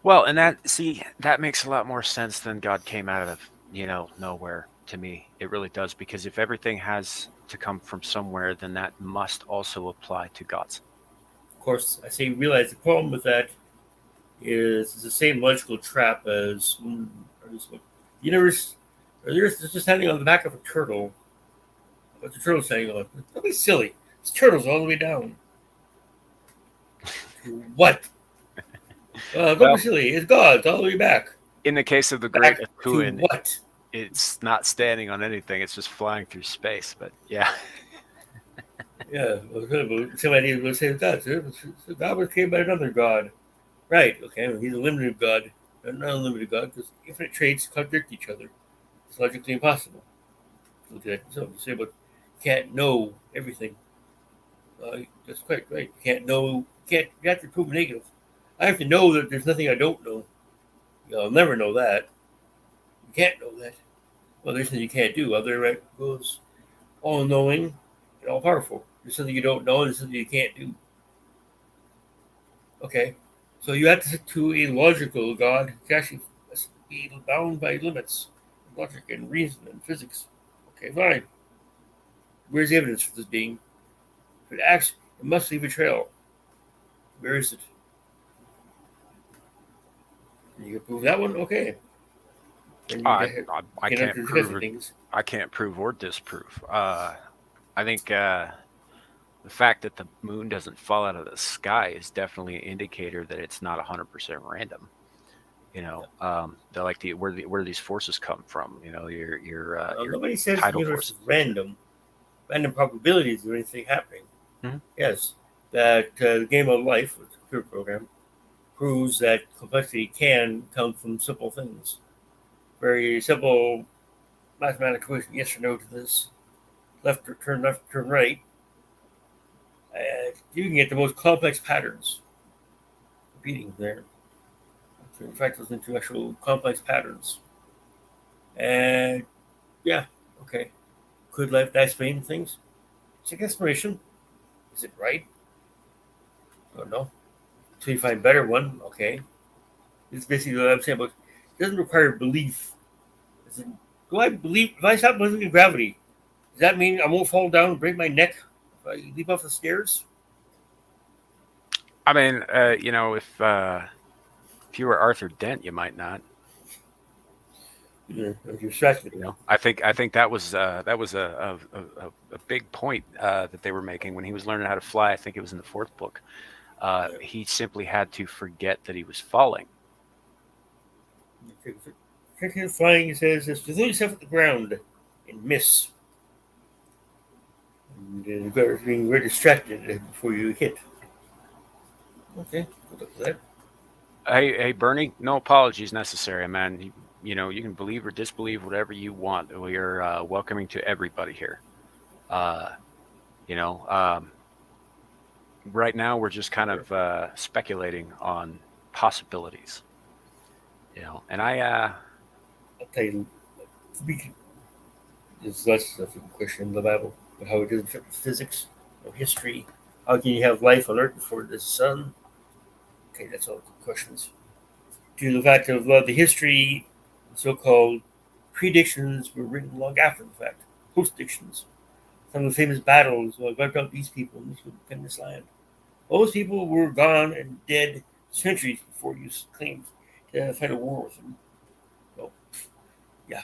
Well, and that makes a lot more sense than God came out of nowhere. To me, it really does, because if everything has to come from somewhere, then that must also apply to gods. Of course, I say realize the problem with that is it's the same logical trap as the universe, or the Earth is just standing on the back of a turtle. What's the turtle standing on? Don't be silly. This turtle's all the way down. What? Don't be silly. It's God. It's all the way back. In the case of the Great Akuin, what? It's not standing on anything. It's just flying through space. But yeah. Yeah. Somebody will say God. So God was created by another God. Right. Okay. Well, he's a limited God. Not an unlimited God, because infinite traits contradict each other. It's logically impossible. Look at that. So you say, but you can't know everything. That's quite right. You can't know. You have to prove negative. I have to know that there's nothing I don't know. I'll never know that. You can't know that. Well, there's something you can't do. Other right goes all-knowing and all-powerful. There's something you don't know, and there's something you can't do. Okay. So you have to stick to a logical God who actually must be bound by limits, logic and reason and physics. Okay, fine. Where's the evidence for this being? If it acts, it must leave a trail. Where is it? You can prove that one? Okay. I can't prove it. I can't prove or disprove. I think the fact that the moon doesn't fall out of the sky is definitely an indicator that it's not 100% random. They're like where these forces come from. Your nobody says the universe is random. Random probabilities of anything happening. Mm-hmm. Yes, that the game of life, with the computer program, proves that complexity can come from simple things. Very simple mathematical equation, yes or no to this. left, turn right, you can get the most complex patterns repeating there. Turn fractals into actual complex patterns. And yeah, okay. Could life explain things? It's an exploration. Is it right? I don't know. Until you find a better one, okay. It's basically what I'm saying, but it doesn't require belief. Is it, do I believe if I stop believing in gravity, does that mean I won't fall down and break my neck if I leap off the stairs? I mean, if you were Arthur Dent, you might not. Yeah, you're distracted. I think that was a big point that they were making when he was learning how to fly. I think it was in the fourth book. He simply had to forget that he was falling. Cricket flying says just throw yourself at the ground and miss. And you're being very distracted before you hit. Okay, good luck with that. Hey, Bernie, no apologies necessary, man. You can believe or disbelieve whatever you want. We are welcoming to everybody here. Uh, you know, um, right now we're just kind of speculating on possibilities. And I'll tell you, there's lots of question in the Bible, but how it doesn't fit with physics or history. How can you have life on Earth before the sun? Okay, that's all the questions. Due to the fact of the history, so-called predictions were written long after the fact, post-dictions. Some of the famous battles wiped out these people and these people came this land. All those people were gone and dead centuries before you claimed to fight a war with them. So, yeah,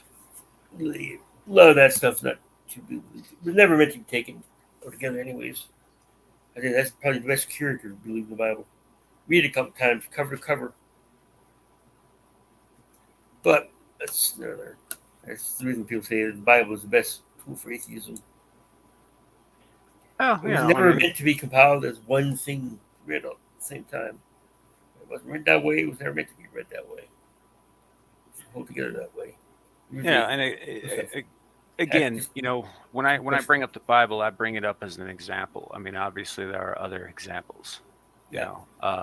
a lot of that stuff's not to be, it was never meant to be taken altogether, anyways. I think that's probably the best cure to believe in the Bible. Read it a couple times, cover to cover. But that's another. That's the reason people say the Bible is the best tool for atheism. oh, It was never meant to be compiled as one thing read at the same time. It wasn't read that way. It was never meant to be read that way. It's hold together that way. yeah, Usually, and again, when I bring up the Bible, I bring it up as an example. I mean, obviously there are other examples. yeah,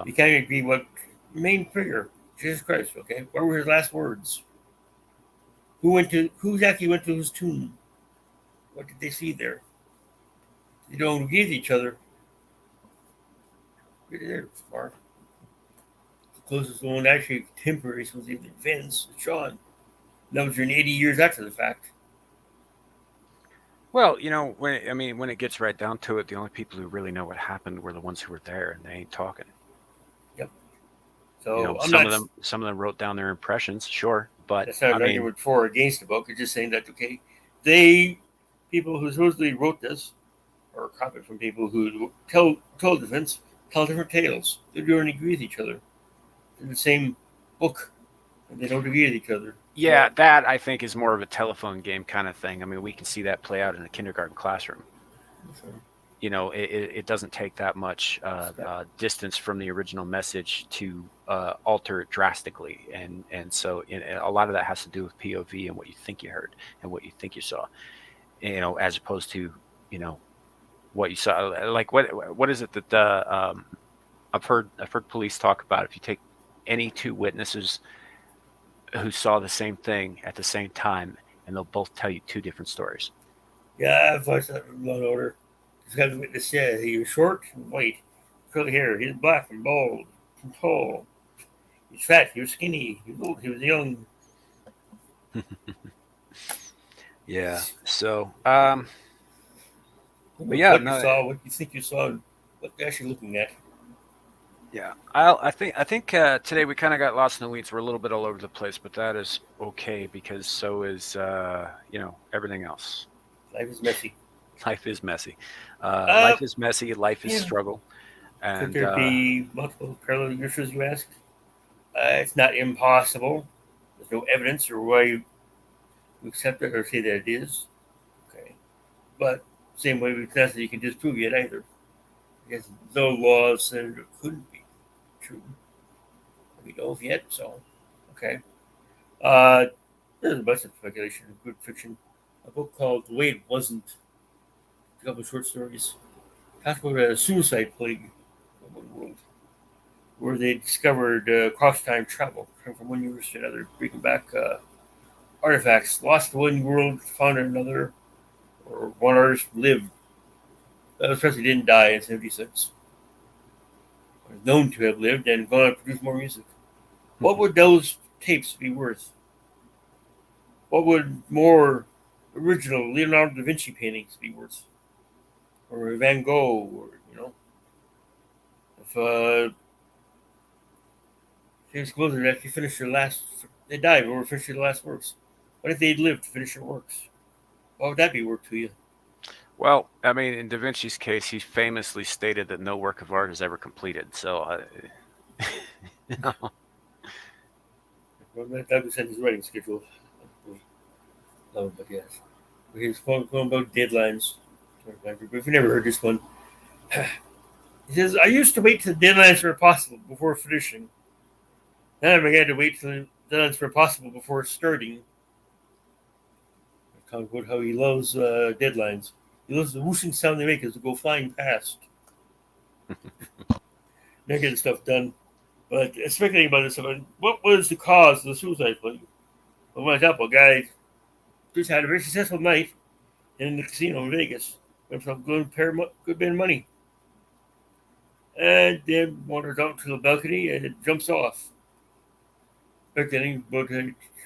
you can't agree what main figure, Jesus Christ. Okay, what were his last words? Who exactly went to his tomb? What did they see there? They don't agree with each other. Right there, Mark. The closest one actually contemporary was even Vince, Sean. That was during 80 years after the fact. Well, when it gets right down to it, the only people who really know what happened were the ones who were there, and they ain't talking. Yep. So Some of them wrote down their impressions, sure, but that's not an argument for or against the book. It's just saying that people who supposedly wrote this or copied from people who told events tell different tales. They don't agree with each other in the same book, and they don't agree with each other. yeah, that I think is more of a telephone game kind of thing. I mean, we can see that play out in a kindergarten classroom. It doesn't take that much distance from the original message to alter it drastically, and so a lot of that has to do with POV and what you think you heard and what you think you saw, as opposed to what you saw. Like what is it that I've heard police talk about? If you take any two witnesses who saw the same thing at the same time, and they'll both tell you two different stories. Yeah, I've watched that in Law and Order. This guy witness said he was short and white, curly hair. He was black and bald and tall. He was fat. He was skinny. He was old. He was young. Yeah. So, but yeah, what you saw, what you think you saw, what you're actually looking at. Yeah, I think today we kind of got lost in the weeds. We're a little bit all over the place, but that is okay because so is everything else. Life is messy. Life is messy. Life is messy. Life is struggle. And could there be multiple parallel universes? You asked. It's not impossible. There's no evidence or why you accept it or say that it is. Okay, but same way with nothing you can disprove yet either. Because no law said it couldn't be true. We don't know yet, so okay. There's a bunch of speculation, good fiction. A book called The Way It Wasn't a couple of short stories. Talked about a suicide plague in one world, where they discovered cross-time travel from one universe to another, bringing back artifacts. Lost one world, found another, or one artist lived. Especially didn't die in 76. Was known to have lived and gone on to produce more music. What would those tapes be worth? What would more original Leonardo da Vinci paintings be worth? Or Van Gogh, or, if James Blizzard actually finished their last, they died before finishing their last works. What if they'd lived to finish their works? What would that be worth to you? Well, I mean, in Da Vinci's case, he famously stated that no work of art is ever completed. So, Well, that was in his writing schedule. No, but yes. He was going about deadlines. But if you never heard this one, he says, I used to wait till the deadlines were possible before finishing. Then I began to wait till the deadlines were possible before starting. I talk about how he loves deadlines. He loves the whooshing sound they make as they go flying past. They're getting stuff done. But speculating about this, what was the cause of the suicide plague? Well, for example, a guy just had a very successful night in the casino in Vegas. Went from good bit of money. And then wanders out to the balcony and it jumps off. But then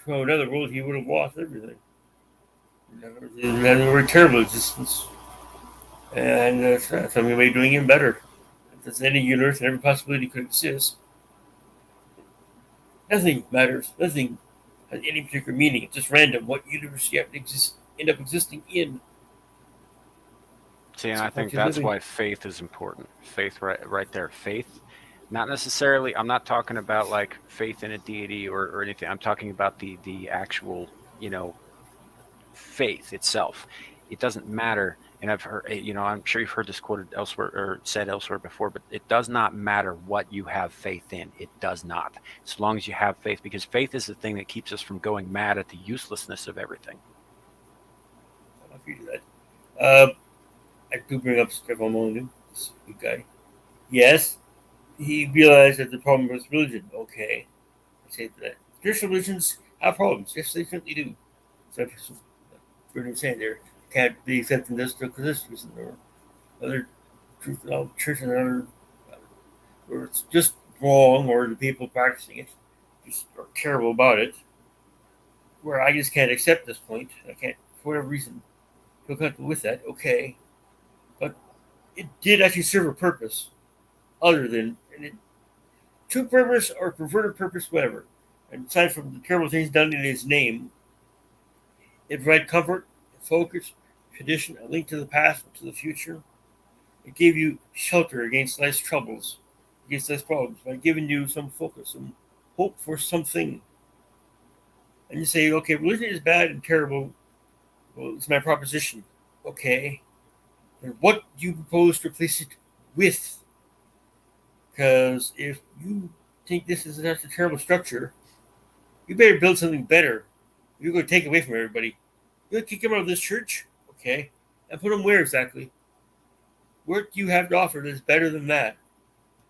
from another world, he would have lost everything. He had a very terrible existence. And something made doing him better. If there's any universe and every possibility could exist, nothing matters. Nothing has any particular meaning. It's just random what universe you have to end up existing in. see, and I think that's why faith is important. Faith, right there. Faith, not necessarily. I'm not talking about like faith in a deity or anything. I'm talking about the actual, faith itself. It doesn't matter. And I've heard, I'm sure you've heard this quoted elsewhere or said elsewhere before, but it does not matter what you have faith in. It does not. As long as you have faith, because faith is the thing that keeps us from going mad at the uselessness of everything. I feel that. I do bring up Stefan Molyneux, this good guy. Yes, he realized that the problem was religion. Okay, I say that. Traditional religions have problems. Yes, they certainly do. So, what I'm saying there can't be accepted in this because this reason or other churches and other, or it's just wrong, or the people practicing it just are terrible about it. Where I just can't accept this point. I can't, for whatever reason, feel comfortable with that. Okay, but it did actually serve a purpose, other than true purpose or perverted purpose, whatever. And aside from the terrible things done in his name, it provided comfort, focus, tradition, a link to the past and to the future. It gave you shelter against life's troubles, against life's problems, by giving you some focus, some hope for something. And you say, okay, religion is bad and terrible. Well, it's my proposition. Okay. And what do you propose to replace it with? Because if you think this is such a terrible structure, you better build something better. You're going to take away from everybody. You're going to kick them out of this church? Okay. And put them where exactly? What do you have to offer that's better than that?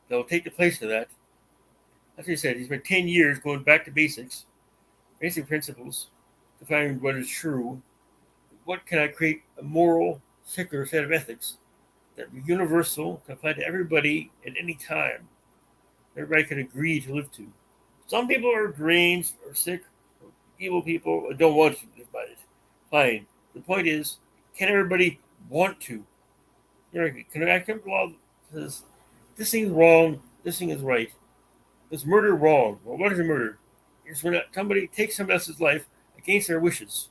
That will take the place of that. As I said, he spent 10 years going back to basics, basic principles, to find what is true. What can I create a moral, secular set of ethics that are universal, can apply to everybody at any time? Everybody can agree to live to. Some people are deranged or sick or evil people or don't want to live by it. Fine. The point is, can everybody want to? Can I come to law that says this thing is wrong, this thing is right? Is murder wrong? Well, what is a murder? It's when somebody takes somebody else's life against their wishes.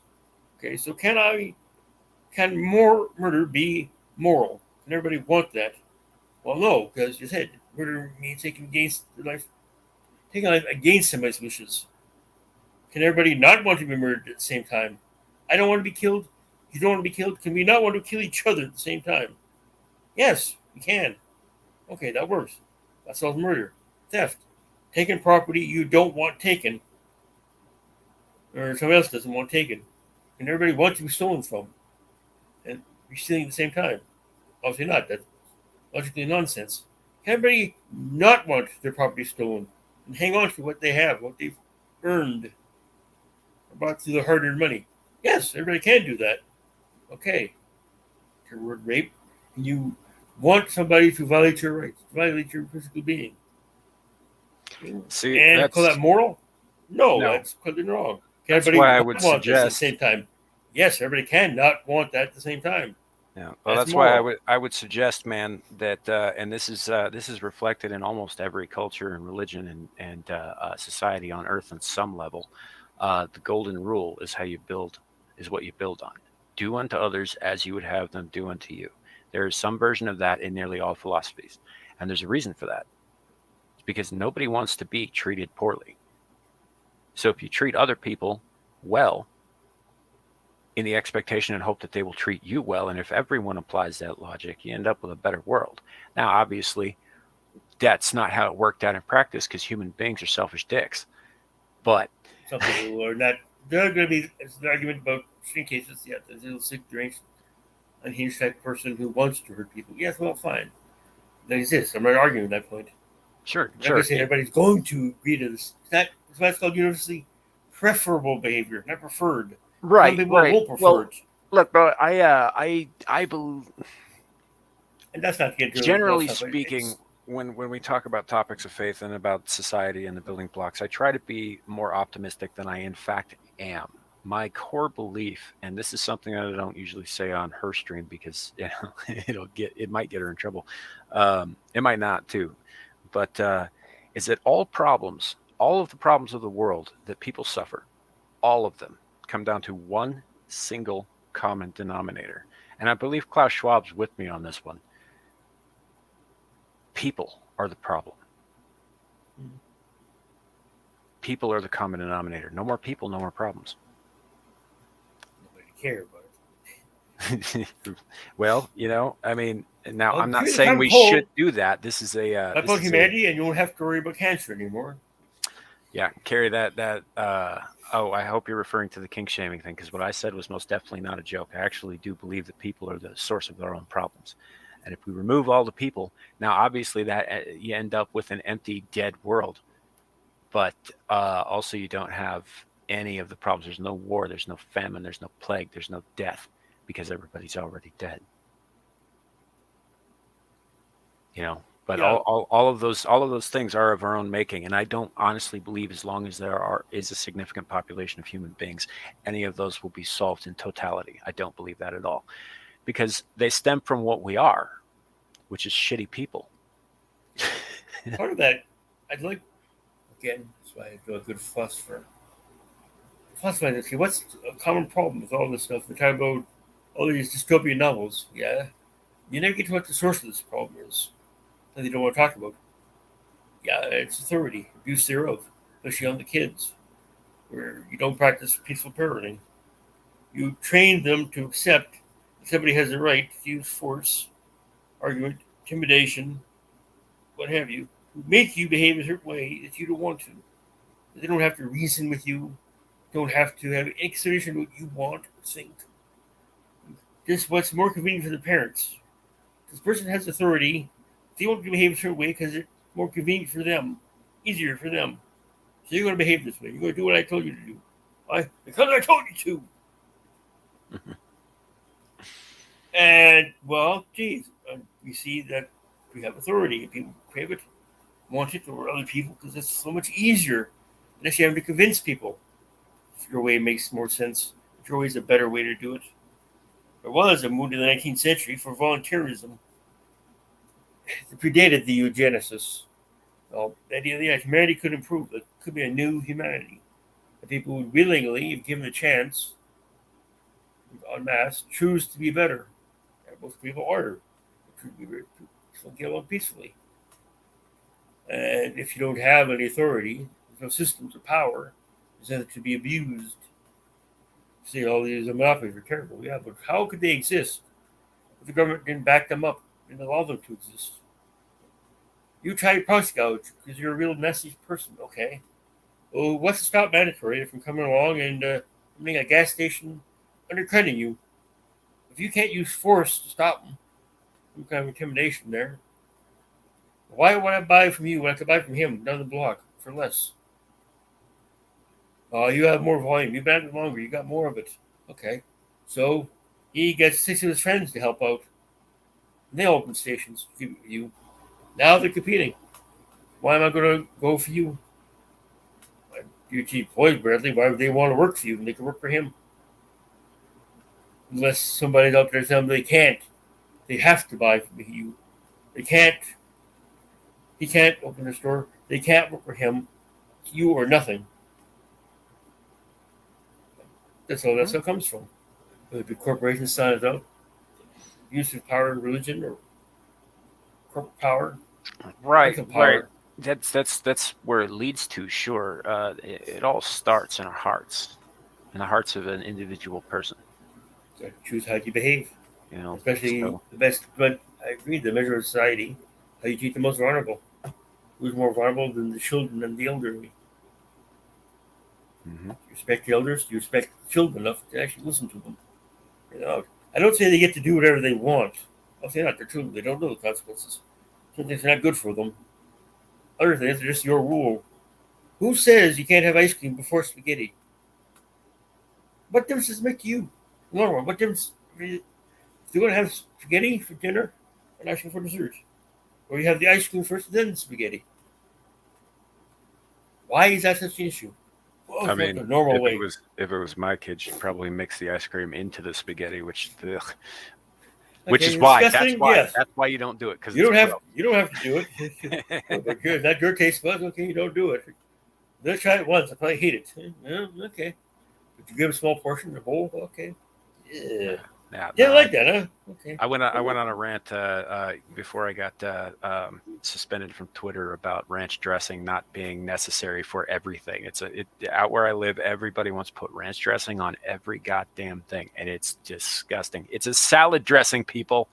Okay, so can more murder be moral? Can everybody want that? Well, no, because you said murder means taking a life against somebody's wishes. Can everybody not want to be murdered at the same time? I don't want to be killed. You don't want to be killed. Can we not want to kill each other at the same time? Yes, we can. Okay, that works. That's all murder. Theft. Taking property you don't want taken, or somebody else doesn't want taken. And everybody wants to be stolen from. And be stealing at the same time? Obviously not. That's logically nonsense. Can everybody not want their property stolen and hang on to what they have, what they've earned, or bought through their hard-earned money? Yes, everybody can do that. Okay. Your word rape, and you want somebody to violate your rights, to violate your physical being. See, And call that moral? No, No. that's completely wrong. Can That's everybody why I not would want this at the suggest. same time? Yes, everybody can not want that at the same time. Yeah, well, That's that's why moral. I would suggest, man, that and this is reflected in almost every culture and religion and society on Earth on some level. The golden rule is how you build is what you build on. Do unto others as you would have them do unto you. There is some version of that in nearly all philosophies, and there's a reason for that. It's because nobody wants to be treated poorly. So if you treat other people well, in the expectation and hope that they will treat you well. And if everyone applies that logic, you end up with a better world. Now, obviously, that's not how it worked out in practice because human beings are selfish dicks. But some people are not. There are going to be an argument about extreme cases. Yeah, there's a little sick, deranged, unhinged type person who wants to hurt people. Yes, well, fine. That exists. I'm not arguing that point. Sure, I'm not sure. going to say everybody's going to agree to this. That's why it's called universally preferable behavior, not preferred. Right, Some people right. will prefer Well, it. look, bro, I believe, And that's not to get into generally stuff, speaking, when we talk about topics of faith and about society and the building blocks, I try to be more optimistic than I in fact am. My core belief, and this is something that I don't usually say on her stream because it might get her in trouble. It might not too, but is that all of the problems of the world that people suffer, all of them come down to one single common denominator. And I believe Klaus Schwab's with me on this one. People are the problem. People are the common denominator. No more people, no more problems. Nobody care about it. Well, I mean, now Well, I'm not here's a saying common we cold. should do that. This is a about humanity, and you won't have to worry about cancer anymore. Yeah, carry that. Oh, I hope you're referring to the kink shaming thing because what I said was most definitely not a joke. I actually do believe that people are the source of their own problems, and if we remove all the people, now obviously that you end up with an empty, dead world, but also you don't have any of the problems. There's no war, there's no famine, there's no plague, there's no death because everybody's already dead. But Yeah. all of those things are of our own making, and I don't honestly believe as long as there is a significant population of human beings, any of those will be solved in totality. I don't believe that at all, because they stem from what we are, which is shitty people. Part of that, I'd like, again, that's why I do a good philosopher. Philosopher, okay, what's a common problem with all this stuff? We talk about all these dystopian novels, yeah. You never get to what the source of this problem is. That they don't want to talk about. Yeah, it's authority, abuse thereof, especially on the kids, where you don't practice peaceful parenting. You train them to accept that somebody has a right to use force, argument, intimidation, what have you, to make you behave a certain way that you don't want to. They don't have to reason with you, don't have to have any consideration of what you want or think. Just what's more convenient for the parents. This person has authority. They want to behave a certain way because it's more convenient for them, easier for them. So you're going to behave this way. You're going to do what I told you to do. Why? Because I told you to. And, well, geez, we see that we have authority and people crave it, want it over other people because it's so much easier than actually having to convince people. If your way makes more sense, if your way is a better way to do it. There was a movement in the 19th century for volunteerism that predated the eugenicists. Well, the idea that humanity could improve, it could be a new humanity. That people would willingly, if given the chance, en masse, choose to be better. And most people are. Get along peacefully. And if you don't have any authority, there's no systems of power, there's nothing to be abused. See, all these monopolies are terrible. Yeah, but how could they exist if the government didn't back them up and allow them to exist? You try to price gouge because you're a real messy person, okay? Well, what's to stop mandatory from coming along and running a gas station undercutting you If you can't use force to stop them, some kind of intimidation there, why would I buy from you when I could buy from him down the block for less? You have more volume. You've been at it longer. You got more of it. Okay. So he gets 6 of his friends to help out. And they open stations to compete with you. Now they're competing. Why am I going to go for you? You keep Boyd Bradley. Why would they want to work for you? And they can work for him. Unless somebody's out there telling them they can't. They have to buy from you. They can't. He can't open the store. They can't work for him. You or nothing. That's all that stuff comes from. Whether the corporation sign it out, use of power in religion or corporate power, Right, power. right. That's where it leads to. Sure, it all starts in our hearts, in the hearts of an individual person. So choose how you behave. You know, Especially so, the best. But I agree, the measure of society, how you treat the most vulnerable. Who's more vulnerable than the children and the elderly? mhm. You respect the elders. You respect the children enough to actually listen to them. You know, I don't say they get to do whatever they want. I'll say not. They're children. They don't know the consequences. Some things are not good for them. Other things are just your rule. Who says you can't have ice cream before spaghetti? What difference does it make to you? Normal. What difference? If you want to have spaghetti for dinner and ice cream for dessert, or you have the ice cream first, then the spaghetti. Why is that such an issue? Well, I it's not mean, the normal way. if it was my kids, you'd probably mix the ice cream into the spaghetti, which is why Yes. that's why you don't do it, because You don't have to do it. But good, that your taste buds. Okay, you don't do it. Let's try it once. I probably hate it. Yeah, okay. But you give a small portion in a bowl. Okay. Yeah. Yeah, I like that, huh? Okay. I went on a rant before I got suspended from Twitter about ranch dressing not being necessary for everything. Out where I live, everybody wants to put ranch dressing on every goddamn thing, and it's disgusting. It's a salad dressing, people.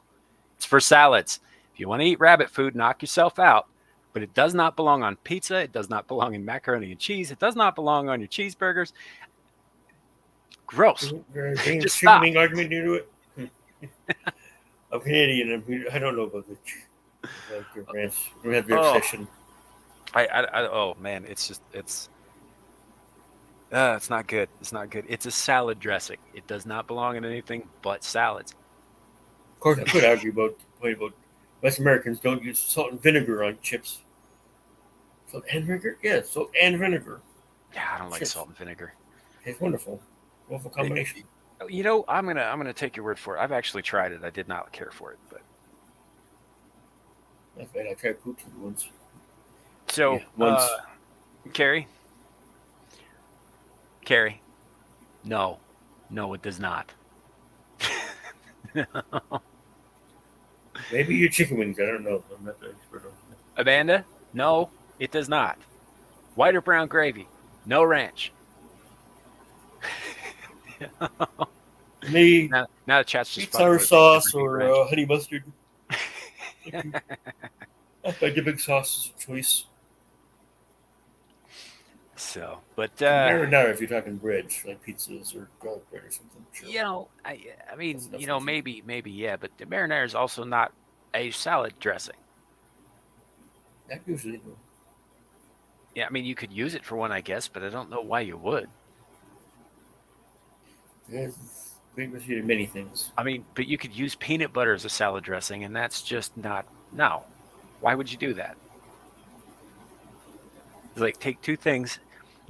It's for salads. If you want to eat rabbit food, knock yourself out. But it does not belong on pizza. It does not belong in macaroni and cheese. It does not belong on your cheeseburgers. Gross. Just stop. Argument into it. I'm Canadian. I don't know about the ranch. We have the obsession. Oh man, it's not good. It's not good. It's a salad dressing. It does not belong in anything but salads. Of course, I could argue about the point about West Americans don't use salt and vinegar on chips. Salt and vinegar? Yeah, salt and vinegar. Yeah, I don't like salt and vinegar. It's wonderful. Wonderful combination. You know, I'm gonna take your word for it. I've actually tried it. I did not care for it, but that's bad. I tried poutine once. So, yeah, once. Carrie, no, it does not. Maybe your chicken wings. I don't know. I'm not the expert on that. Amanda, no, it does not. White or brown gravy, no ranch. Me, now the chat's just sour sauce or honey mustard. That's my dipping sauce choice. So, but marinara if you're talking bread, like pizzas or garlic bread or something. Sure. You know, I mean, you know, maybe, yeah, but the marinara is also not a salad dressing. Not usually. No. Yeah, I mean, you could use it for one, I guess, but I don't know why you would. There's great recipe in many things. I mean, but you could use peanut butter as a salad dressing, and that's just not. No, why would you do that? Like, take two things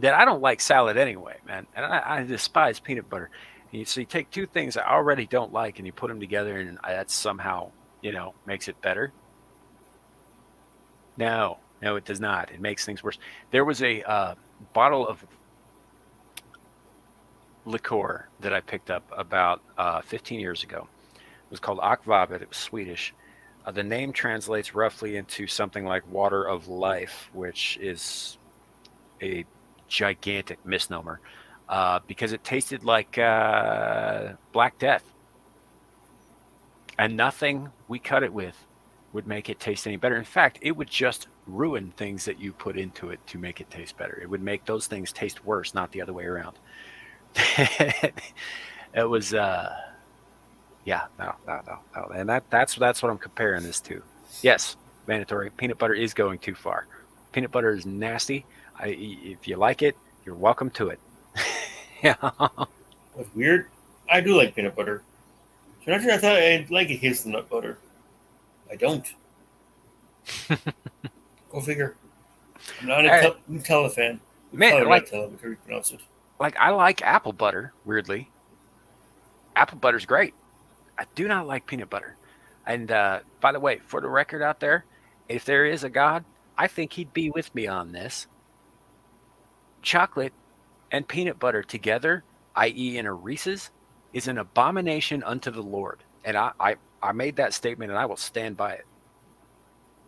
that I don't like salad anyway, man, and I despise peanut butter. So you take two things I already don't like, and you put them together, and that somehow, you know, makes it better. No, it does not. It makes things worse. There was a bottle of liqueur that I picked up about 15 years ago. It was called Akvavit. It was Swedish. The name translates roughly into something like water of life, which is a gigantic misnomer because it tasted like Black Death. And nothing we cut it with would make it taste any better. In fact, it would just ruin things that you put into it to make it taste better. It would make those things taste worse, not the other way around. It was Yeah, no, and that's what I'm comparing this to. Yes, mandatory. Peanut butter is going too far. Peanut butter is nasty. If you like it, you're welcome to it. Yeah. What's weird? I do like peanut butter. So naturally, I thought I'd like a hazelnut butter. I don't. Go figure. I'm not a Hey, Nutella fan. man, Nutella, not Nutella, whatever you pronounce it. like I like apple butter. Weirdly, apple butter's great. I do not like peanut butter. And by the way, for the record out there, if there is a God, I think he'd be with me on this. Chocolate and peanut butter together, i.e., in a Reese's, is an abomination unto the Lord. And I made that statement and I will stand by it.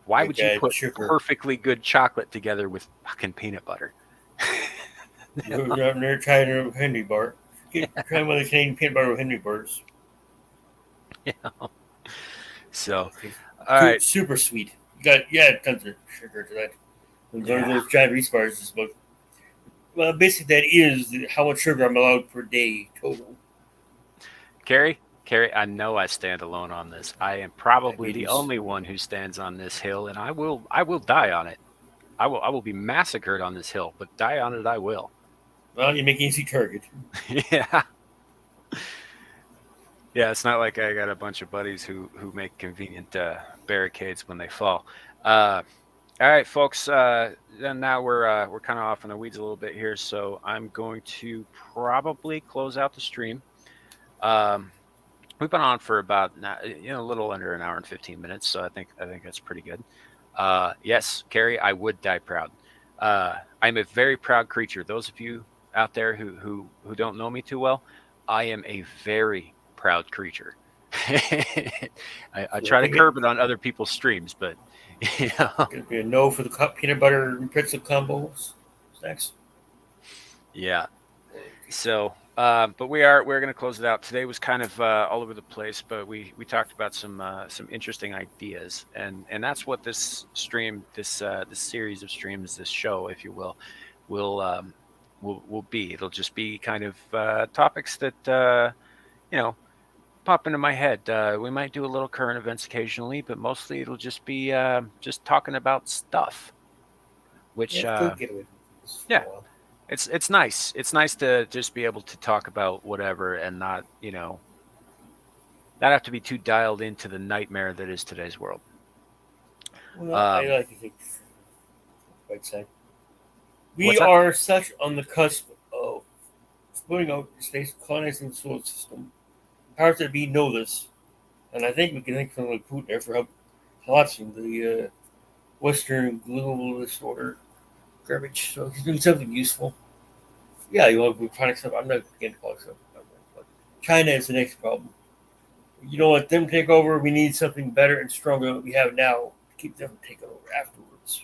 Why Like would you that put sugar. perfectly good chocolate together with fucking peanut butter? I've never tried a Henry bar. Try one of the Canadian peanut butter with Henry bars. So, Okay. all right. Super sweet. You got tons of sugar to that. One of Yeah. those giant Reese bars is about. Well, basically, that is how much sugar I'm allowed per day total. Carrie, I know I stand alone on this. I am probably the Diabetes. only one who stands on this hill, and I will die on it. I will be massacred on this hill, but die on it I will. Well, you make an easy target. Yeah. Yeah, it's not like I got a bunch of buddies who make convenient barricades when they fall. Uh, all right, folks. Then now we're kind of off in the weeds a little bit here, so I'm going to probably close out the stream. Um, we've been on for about a little under an hour and 15 minutes, so I think that's pretty good. Yes, Carrie, I would die proud. I'm a very proud creature. Those of you out there who don't know me too well, I am a very proud creature. I So I try to think it curb it on other people's streams, but you know, could be a no for the peanut butter and pretzel combos. Snacks. yeah. So, but we're going to close it out. Today was kind of all over the place, but we talked about some interesting ideas, and that's what this stream, this series of streams, this show, if you will will be. It'll just be kind of topics that you know pop into my head. We might do a little current events occasionally, but mostly it'll just be just talking about stuff, Yeah, which it's good to get away from this for yeah. a while. It's nice. It's nice to just be able to talk about whatever and not, not have to be too dialed into the nightmare that is today's world. Well, I Um, like to think, quite say, we what's that? are such on the cusp of splitting out the space, colonizing the solar system. Powers that be know this, and I think we can thank someone like Putin there for collapsing the Western globalist order garbage. So he's doing something useful. Yeah, you want product stuff. I'm not against product stuff. China is the next problem. You don't let them take over. We need something better and stronger than we have now to keep them from taking over afterwards.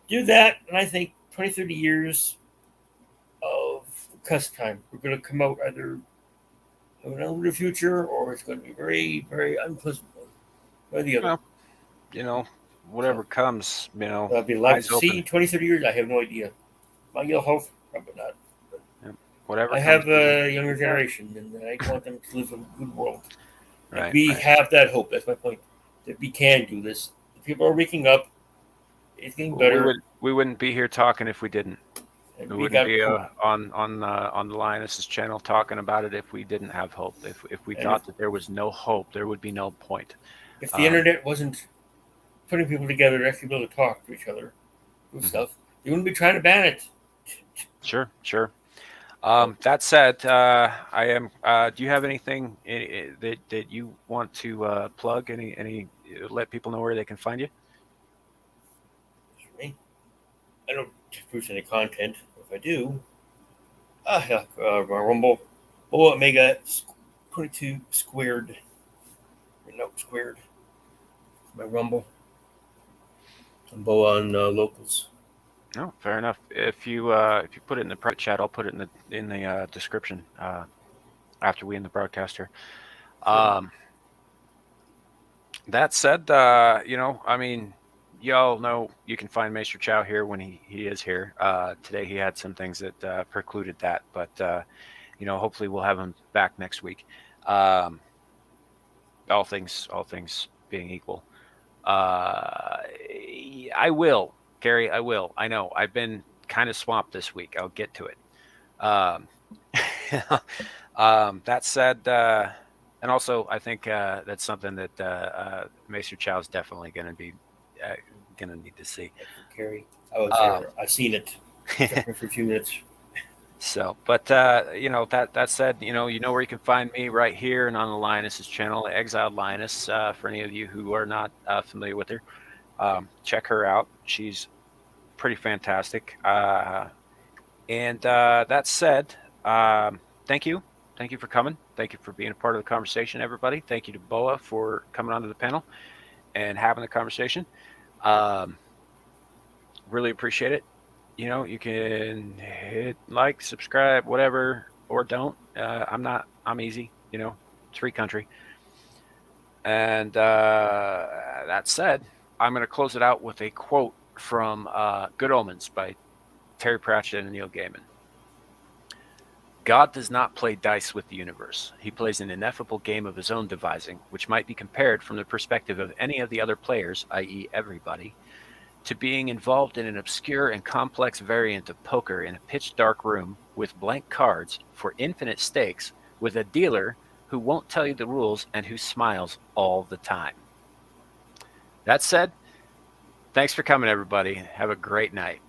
Do that, and I think 20, 30 years of cusp time, we're going to come out either of an elder future or it's going to be very, very unpleasant one. One or the other. Well, you know, whatever So comes, I'll be alive eyes to see open. 20, 30 years. I have no idea. My ill health, probably not. Yeah, whatever I comes. have a younger generation, and I want them to live in a good world. And Right, we right. have that hope. That's my point. That we can do this. The people are waking up. It's getting better. We wouldn't be here talking if we didn't. And We we wouldn't got be hope. on the Lioness's channel talking about it if we didn't have hope. If we And thought that there was no hope, there would be no point. if the Um, internet wasn't putting people together to actually be able to talk to each other, do mhm. stuff, they wouldn't be trying to ban it. Sure, sure. So, That said, I am. Do you have anything that you want to plug? Any let people know where they can find you? for me, I don't produce any content. If I do, yeah, my Rumble, Omega 22 squared. No, squared. My Rumble. I'm Boa on locals. No, fair enough. If you put it in the private chat, I'll put it in the description after we end the broadcast here. Sure. Um, that said, I mean, y'all know you can find Maesterchow here when he is here. Today he had some things that precluded that, but hopefully we'll have him back next week. Um, all things being equal. I will, Gary. I will. I know. I've been kind of swamped this week. I'll get to it. Um, that said, and also I think that's something that Maesterchow is definitely going to be going to need to see. Carrie, I was there. I seen it. Checked for a few minutes. So, but that said, you know where you can find me right here and on the Lioness's channel, Exiled Lioness. For any of you who are not familiar with her, check her out. She's pretty fantastic. And that said, thank you for coming. Thank you for being a part of the conversation, everybody. Thank you to Boa for coming onto the panel and having the conversation. Really appreciate it. You can hit like, subscribe, whatever, or don't. I'm easy. It's free country. And that said, I'm going to close it out with a quote from Good Omens by Terry Pratchett and Neil Gaiman. God does not play dice with the universe. He plays an ineffable game of his own devising, which might be compared from the perspective of any of the other players, i.e. everybody, to being involved in an obscure and complex variant of poker in a pitch-dark room with blank cards for infinite stakes with a dealer who won't tell you the rules and who smiles all the time. That said, thanks for coming, everybody. Have a great night.